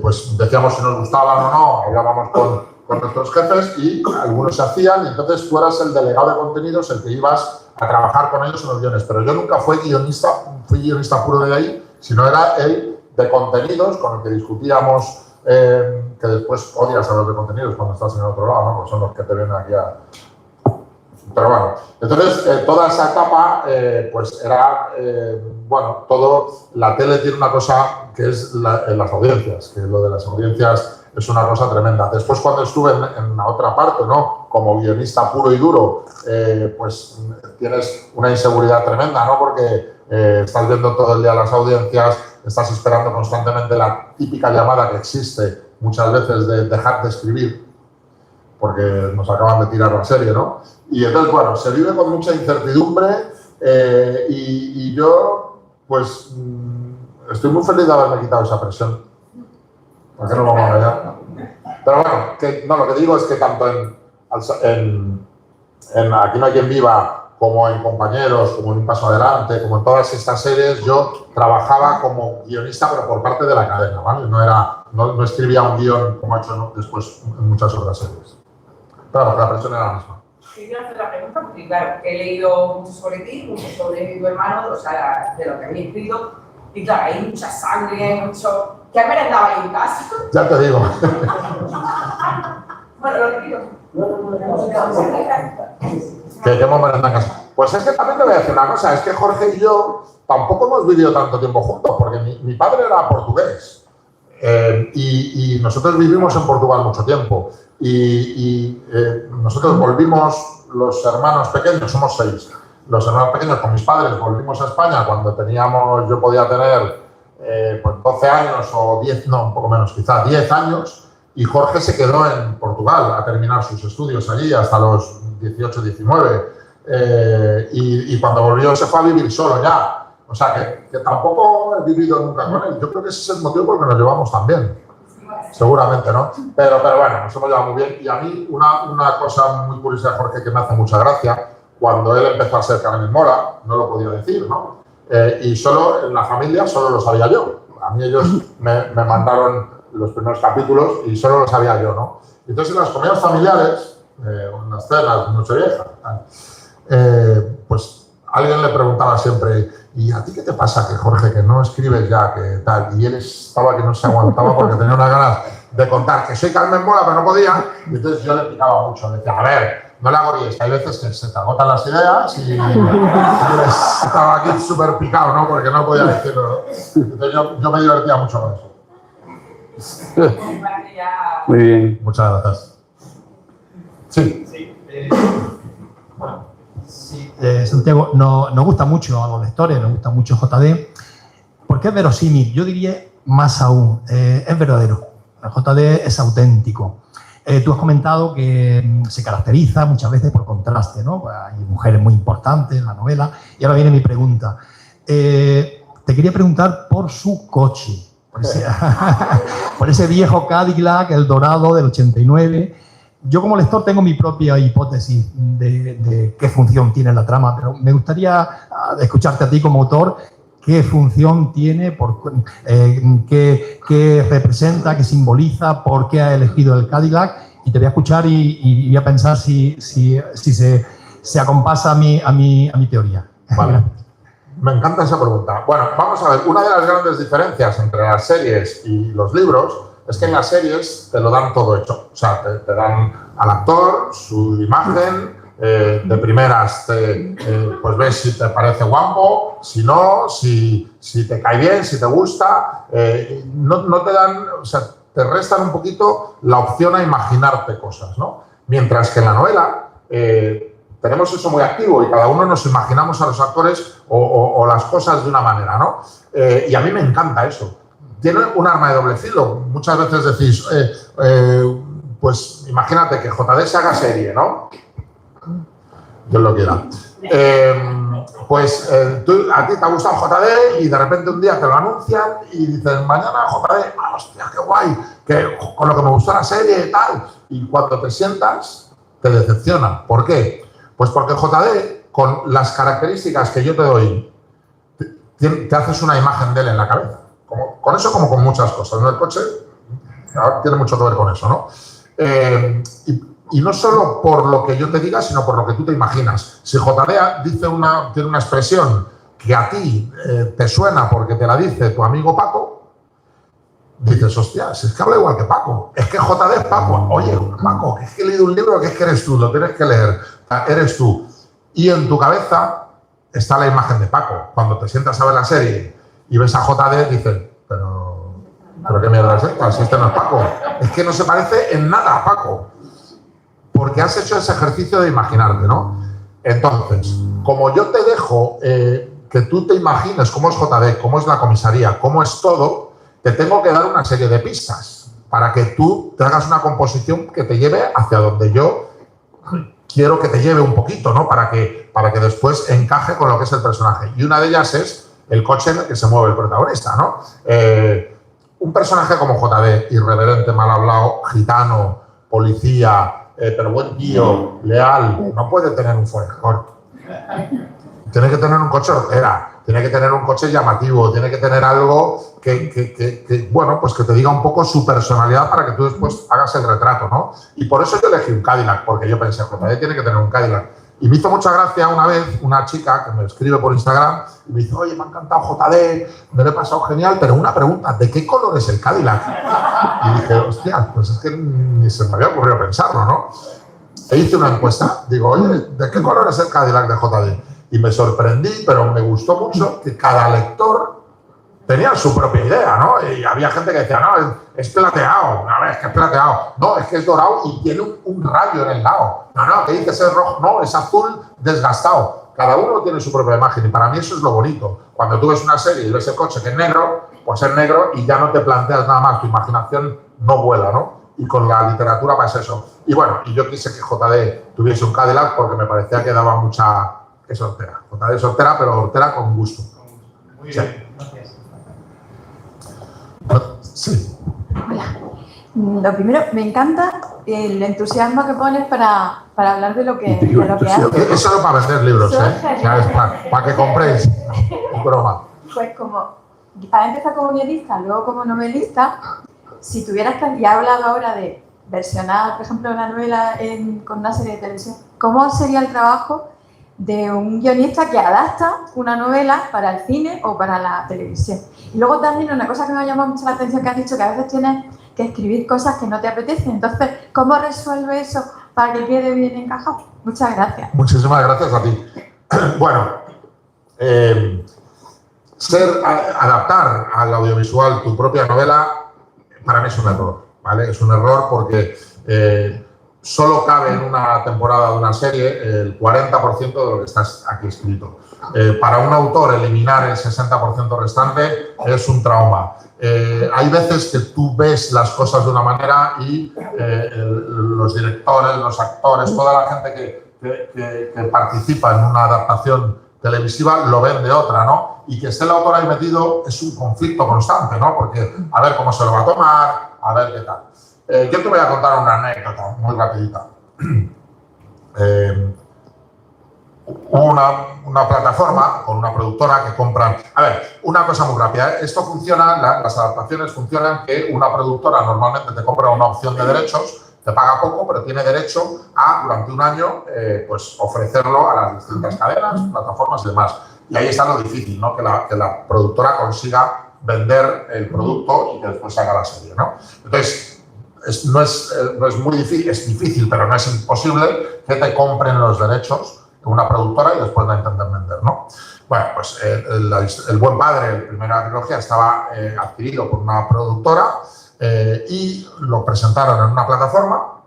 pues decíamos si nos gustaban o no, hablábamos con nuestros jefes y algunos se hacían, y entonces tú eras el delegado de contenidos, el que ibas a trabajar con ellos en los guiones. Pero yo nunca fui guionista puro de ahí, sino era el de contenidos con el que discutíamos, que después odias a los de contenidos cuando estás en el otro lado, ¿no? Pues son los que te vienen aquí a... Pero bueno, entonces toda esa etapa pues era, bueno, la tele tiene una cosa que es las audiencias, que lo de las audiencias es una cosa tremenda. Después cuando estuve en la otra parte, ¿no? Como guionista puro y duro, pues tienes una inseguridad tremenda, ¿no? Porque estás viendo todo el día las audiencias, estás esperando constantemente la típica llamada que existe muchas veces de dejar de escribir, porque nos acaban de tirar la serie, ¿no? Y entonces, bueno, se vive con mucha incertidumbre y yo, pues, estoy muy feliz de haberme quitado esa presión. ¿Por qué no vamos a engañar? Pero bueno, lo que digo es que tanto en Aquí no hay quien viva, como en Compañeros, como en Un Paso Adelante, como en todas estas series, yo trabajaba como guionista, pero por parte de la cadena, ¿vale? No escribía un guión como he hecho después en muchas otras series. Claro, la presión era la misma. Quiero hacer la pregunta porque, claro, he leído mucho sobre ti, mucho sobre tu hermano, o sea, de lo que había escrito, y claro, hay mucha sangre, mucho... ¿Qué has merendado ahí en casa? Ya te digo. Bueno, lo repito. ¿Qué hemos merendado en casa? Pues es que también te voy a decir una cosa, es que Jorge y yo tampoco hemos vivido tanto tiempo juntos, porque mi padre era portugués y nosotros vivimos en Portugal mucho tiempo y nosotros volvimos, los hermanos pequeños, somos 6, los hermanos pequeños con mis padres volvimos a España cuando yo podía tener pues 12 años o 10, no, un poco menos, quizás 10 años, y Jorge se quedó en Portugal a terminar sus estudios allí hasta los 18, 19. Y cuando volvió se fue a vivir solo ya. O sea, que tampoco he vivido nunca con él. Yo creo que ese es el motivo por el que nos llevamos tan bien. Seguramente, ¿no? Pero bueno, nos hemos llevado muy bien. Y a mí una cosa muy curiosa de Jorge que me hace mucha gracia, cuando él empezó a ser Carmen Mola, no lo podía decir, ¿no? Y solo en la familia solo lo sabía yo. A mí ellos me mandaron los primeros capítulos y solo lo sabía yo, ¿no? Entonces en las comidas familiares, unas cenas, Nochevieja, pues alguien le preguntaba siempre, ¿y a ti qué te pasa, que Jorge, que no escribes ya, que tal? Y él estaba que no se aguantaba porque tenía unas ganas de contar que soy Carmen Mola, pero no podía. Y entonces yo le picaba mucho, le decía, a ver, no le hago ni esto. Hay veces que se te agotan las ideas y estaba aquí súper picado, ¿no? Porque no podía decirlo, ¿no? Entonces yo me divertía mucho con eso. Muy bien. Muchas gracias. Sí. Sí, Santiago, nos gusta mucho a los lectores, nos gusta mucho JD, porque es verosímil, yo diría más aún, es verdadero. El JD es auténtico. Tú has comentado que se caracteriza muchas veces por contraste, ¿no? Hay mujeres muy importantes en la novela. Y ahora viene mi pregunta. Te quería preguntar por su coche, por ese viejo Cadillac, el dorado del 89. Yo como lector tengo mi propia hipótesis de qué función tiene la trama, pero me gustaría escucharte a ti como autor. ¿Qué función tiene? ¿Qué representa? ¿Qué simboliza? ¿Por qué ha elegido el Cadillac? Y te voy a escuchar y voy a pensar si se acompasa a mi teoría. Vale. Me encanta esa pregunta. Bueno, vamos a ver. Una de las grandes diferencias entre las series y los libros es que en las series te lo dan todo hecho. O sea, te dan al actor, su imagen, de primeras pues ves si te parece guapo, si no, si te cae bien, si te gusta. No te dan, o sea, te restan un poquito la opción a imaginarte cosas, ¿no? Mientras que en la novela tenemos eso muy activo y cada uno nos imaginamos a los actores o las cosas de una manera, ¿no? Y a mí me encanta eso. Tiene un arma de doble filo. Muchas veces decís, pues imagínate que JD se haga serie, ¿no? Dios lo quiera. A ti te ha gustado JD y de repente un día te lo anuncian y dices, mañana JD, hostia, qué guay, que con lo que me gustó la serie y tal. Y cuando te sientas, te decepciona. ¿Por qué? Pues porque JD, con las características que yo te doy, te haces una imagen de él en la cabeza. Con eso como con muchas cosas, ¿no? El coche tiene mucho que ver con eso, ¿no? Y no solo por lo que yo te diga, sino por lo que tú te imaginas. Si JD tiene una expresión que a ti te suena porque te la dice tu amigo Paco, dices, hostia, si es que habla igual que Paco. Es que JD es Paco. Oye, Paco, que es que he leído un libro que es que eres tú, lo tienes que leer. Eres tú. Y en tu cabeza está la imagen de Paco. Cuando te sientas a ver la serie y ves a JD, dices, pero qué mierda es esta, si este no es Paco. Es que no se parece en nada a Paco. Porque has hecho ese ejercicio de imaginarte, ¿no? Entonces, como yo te dejo que tú te imagines cómo es JD, cómo es la comisaría, cómo es todo, te tengo que dar una serie de pistas para que tú te hagas una composición que te lleve hacia donde yo quiero que te lleve un poquito, ¿no? Para que después encaje con lo que es el personaje. Y una de ellas es el coche en el que se mueve el protagonista, ¿no? Un personaje como JD, irreverente, mal hablado, gitano, policía, pero buen tío, leal, no puede tener un Ford Escort. Tiene que tener un coche hortera, tiene que tener un coche llamativo, tiene que tener algo que bueno, pues que te diga un poco su personalidad para que tú después hagas el retrato, ¿no? Y por eso yo elegí un Cadillac, porque yo pensé, JD tiene que tener un Cadillac. Y me hizo mucha gracia una vez una chica que me escribe por Instagram y me dice, oye, me ha encantado JD, me lo he pasado genial, pero una pregunta, ¿de qué color es el Cadillac? Y dije, hostia, pues es que ni se me había ocurrido pensarlo, ¿no? E hice una encuesta, digo, oye, ¿de qué color es el Cadillac de JD? Y me sorprendí, pero me gustó mucho que cada lector tenía su propia idea, ¿no? Y había gente que decía, no, es plateado, no, es que es plateado, no, es que es dorado y tiene un rayo en el lado, no, que dices es rojo, no, es azul desgastado. Cada uno tiene su propia imagen y para mí eso es lo bonito. Cuando tú ves una serie y ves el coche que es negro, pues es negro y ya no te planteas nada más, tu imaginación no vuela, ¿no? Y con la literatura pasa eso. Y bueno, y yo quise que JD tuviese un Cadillac porque me parecía que daba mucha... es hortera. JD es hortera, pero hortera con gusto. Muy bien, gracias. Sí. Hola. Lo primero, me encanta el entusiasmo que pones para hablar de lo que haces. Eso no para vender libros, para que compréis. Broma. Pues como has empezado como guionista, luego como novelista, si tuvieras que, y has hablado ahora de versionar, por ejemplo, una novela con una serie de televisión, ¿cómo sería el trabajo de un guionista que adapta una novela para el cine o para la televisión? Y luego también una cosa que me ha llamado mucho la atención que has dicho, que a veces tienes que escribir cosas que no te apetecen. Entonces, ¿cómo resuelve eso para que quede bien encajado? Muchas gracias. Muchísimas gracias a ti. Bueno, adaptar al audiovisual tu propia novela, para mí es un error, ¿vale? Es un error porque solo cabe en una temporada de una serie el 40% de lo que está aquí escrito. Para un autor eliminar el 60% restante es un trauma. Hay veces que tú ves las cosas de una manera y los directores, los actores, toda la gente que participa en una adaptación televisiva lo ven de otra, ¿no? Y que esté el autor ahí metido es un conflicto constante, ¿no? Porque a ver cómo se lo va a tomar, a ver qué tal. Yo te voy a contar una anécdota muy rapidita. Una plataforma con una productora que compran... A ver, una cosa muy rápida. Esto funciona, las adaptaciones funcionan que una productora normalmente te compra una opción de derechos, te paga poco, pero tiene derecho a, durante un año, pues ofrecerlo a las distintas cadenas, plataformas y demás. Y ahí está lo difícil, ¿no? Que la productora consiga vender el producto y que después se haga la serie, ¿no? Entonces, no es muy difícil, es difícil, pero no es imposible que te compren los derechos de una productora y después la intenten vender, ¿no? Bueno, pues el Buen Padre, la primera trilogía, estaba adquirido por una productora y lo presentaron en una plataforma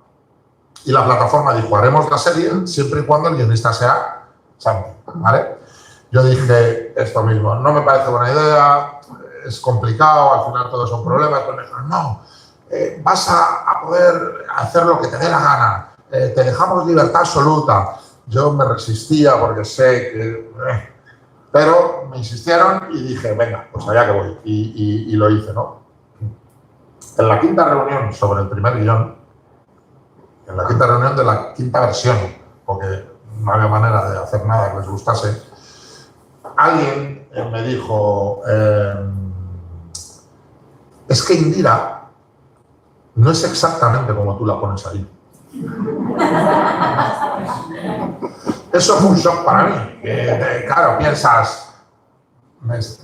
y la plataforma dijo, haremos la serie siempre y cuando el guionista sea Santi, ¿vale? Yo dije esto mismo, no me parece buena idea, es complicado, al final todos son problemas, pero me dijeron, no, vas a poder hacer lo que te dé la gana, te dejamos libertad absoluta. Yo me resistía porque sé que... pero me insistieron y dije, venga, pues allá que voy. Y lo hice, ¿no? En la quinta reunión sobre el primer guión, en la quinta reunión de la quinta versión, porque no había manera de hacer nada que les gustase, alguien me dijo, es que Indira no es exactamente como tú la pones ahí. Eso fue un shock para mí. Claro, piensas,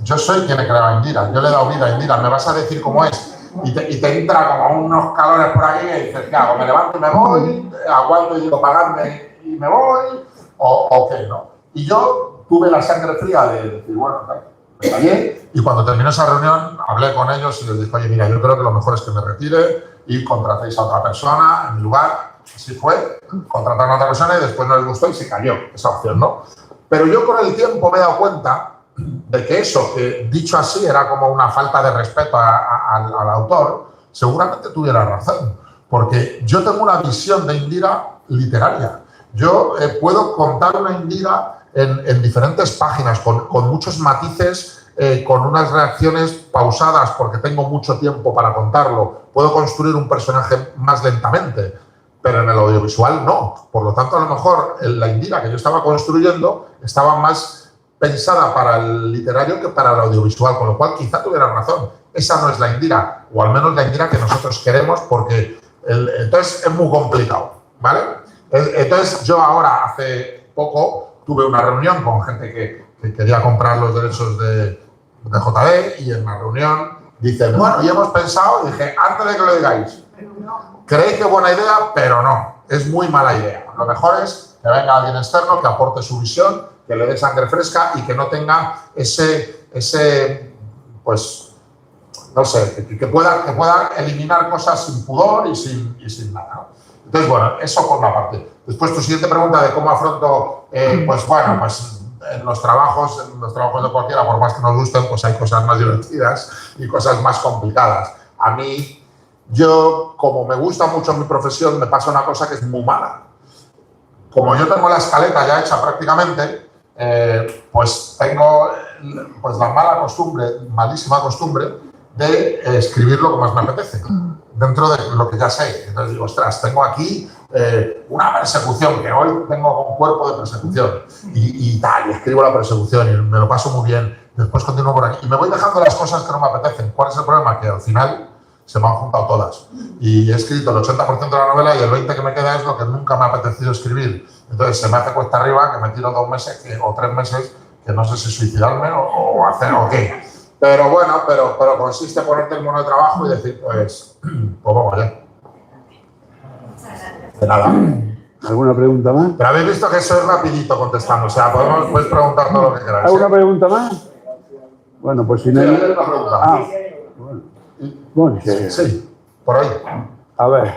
yo soy quien he creado a Indira, yo le he dado vida a Indira, me vas a decir cómo es. Y te entra como unos calores por aquí y dices, ¿qué hago? ¿Me levanto y me voy? ¿Aguanto y digo pagarme y me voy? ¿O qué, no? Y yo tuve la sangre fría de decir, bueno, me callé. Y cuando terminó esa reunión, hablé con ellos y les dije, oye, mira, yo creo que lo mejor es que me retire y contratéis a otra persona en mi lugar. Así fue, contrataron a otra persona y después no les gustó y se cayó esa opción, ¿no? Pero yo con el tiempo me he dado cuenta de que eso, que dicho así era como una falta de respeto al autor, seguramente tuviera razón, porque yo tengo una visión de Indira literaria. Yo puedo contar una Indira en diferentes páginas, con muchos matices, con unas reacciones pausadas porque tengo mucho tiempo para contarlo. Puedo construir un personaje más lentamente, pero en el audiovisual no. Por lo tanto, a lo mejor la Indira que yo estaba construyendo estaba más pensada para el literario que para el audiovisual, con lo cual quizá tuviera razón. Esa no es la Indira, o al menos la Indira que nosotros queremos, porque entonces es muy complicado, ¿vale? Entonces yo ahora, hace poco, tuve una reunión con gente que quería comprar los derechos de JD y en la reunión dicen, bueno, ya hemos pensado, y dije, antes de que lo digáis, creéis que es buena idea, pero no, es muy mala idea. Lo mejor es que venga alguien externo, que aporte su visión, que le dé sangre fresca y que no tenga ese pues, no sé, que pueda eliminar cosas sin pudor y sin nada, ¿no? Entonces, bueno, eso por una parte. Después, tu siguiente pregunta de cómo afronto, pues bueno, pues en los trabajos de cualquiera, por más que nos gusten, pues hay cosas más divertidas y cosas más complicadas. A mí, yo, como me gusta mucho mi profesión, me pasa una cosa que es muy mala. Como yo tengo la escaleta ya hecha prácticamente, pues tengo pues la malísima costumbre de escribir lo que más me apetece, dentro de lo que ya sé. Entonces digo, ostras, tengo aquí una persecución, que hoy tengo un cuerpo de persecución, y tal, y escribo la persecución y me lo paso muy bien. Después continúo por aquí y me voy dejando las cosas que no me apetecen. ¿Cuál es el problema? Que al final se me han juntado todas. Y he escrito el 80% de la novela y el 20% que me queda es lo que nunca me ha apetecido escribir. Entonces se me hace cuesta arriba que me tiro 2 meses o 3 meses que no sé si suicidarme o hacer o qué. Pero bueno, pero consiste en ponerte el mono de trabajo y decir, pues vamos allá. De nada. ¿Alguna pregunta más? Pero habéis visto que soy rapidito contestando. O sea, puedes preguntar todo lo que queráis. ¿Alguna pregunta más? Bueno, pues si no hay... una pregunta. Bueno, Sí, por ahí. a ver.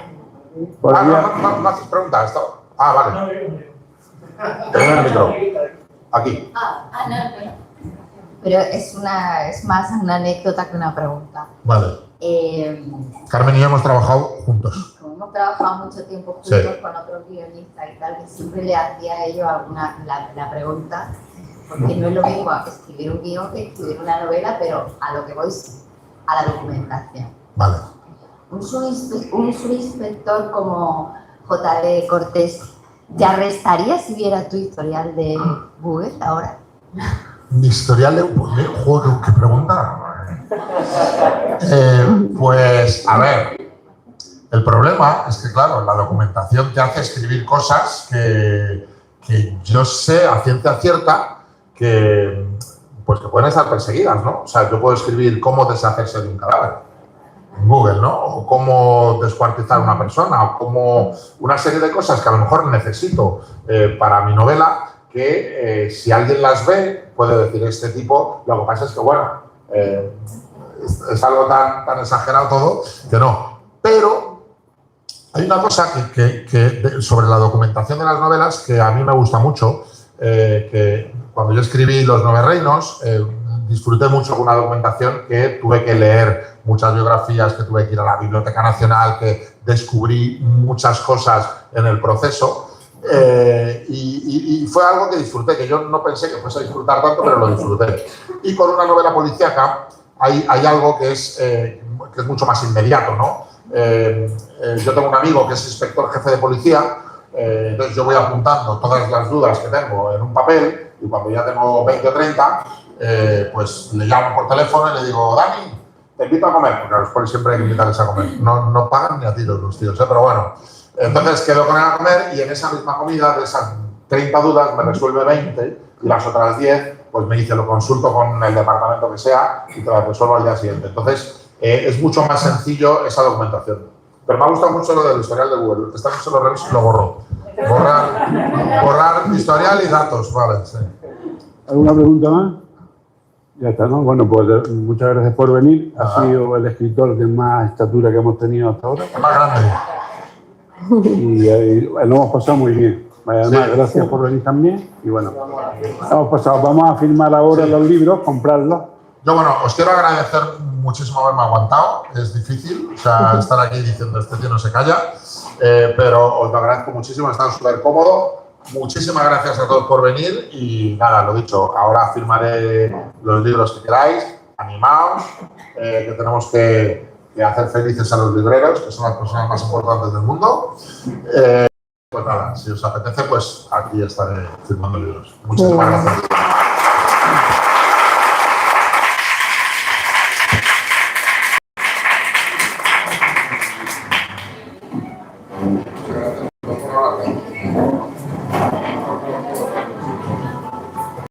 No haces preguntas. Vale. Tengo el micro. Aquí. No. Pero es más una anécdota que una pregunta. Vale. Carmen y yo hemos trabajado juntos. Como hemos trabajado mucho tiempo juntos con otros guionistas y tal, que siempre le hacía a ellos la pregunta, porque no es lo mismo escribir un guión que escribir una novela, pero a lo que voy a la documentación. Vale. Un subinspector como J.D. Cortés, ¿te arrestaría si viera tu historial de Google ahora? Mi historial de juego, ¿qué pregunta? Pues, a ver, el problema es que, claro, la documentación te hace escribir cosas que yo sé a ciencia cierta que pueden estar perseguidas, ¿no? O sea, yo puedo escribir cómo deshacerse de un cadáver en Google, ¿no? O cómo descuartizar a una persona, o cómo una serie de cosas que a lo mejor necesito para mi novela, que si alguien las ve, puede decir, este tipo, lo que pasa es que, bueno, es algo tan exagerado todo, que no. Pero hay una cosa sobre la documentación de las novelas que a mí me gusta mucho, que cuando yo escribí Los 9 reinos, disfruté mucho con una documentación que tuve que leer muchas biografías, que tuve que ir a la Biblioteca Nacional, que descubrí muchas cosas en el proceso. Y fue algo que disfruté, que yo no pensé que fuese a disfrutar tanto, pero lo disfruté. Y con una novela policíaca hay algo que es mucho más inmediato, ¿no? Yo tengo un amigo que es inspector jefe de policía, entonces yo voy apuntando todas las dudas que tengo en un papel y cuando ya tengo 20 o 30, pues le llamo por teléfono y le digo, Dani, te invito a comer, porque a los polis siempre hay que invitarles a comer. No pagan ni a tiros los tíos, pero bueno. Entonces quedo con él a comer y en esa misma comida, de esas 30 dudas, me resuelve 20 y las otras 10, pues me dice, lo consulto con el departamento que sea y te las resuelvo al día siguiente. Entonces, es mucho más sencillo esa documentación. Pero me ha gustado mucho lo del historial de Google. Esta noche lo reviso y lo borro. Borrar historial y datos, vale. Sí. ¿Alguna pregunta más? Ya está, ¿no? Bueno, pues muchas gracias por venir. Ha sido el escritor de más estatura que hemos tenido hasta ahora. El más grande. Y lo hemos pasado muy bien. Además, gracias por venir también. Y bueno, vamos a firmar ahora los libros, comprarlos. Yo, bueno, os quiero agradecer muchísimo haberme aguantado. Es difícil, o sea, estar aquí diciendo este tío no se calla, pero os lo agradezco muchísimo, he estado súper cómodo. Muchísimas gracias a todos por venir y nada, lo dicho, ahora firmaré los libros que queráis, animaos, que tenemos que hacer felices a los libreros, que son las personas más importantes del mundo. Pues nada, si os apetece, pues aquí estaré firmando libros. Muchísimas gracias.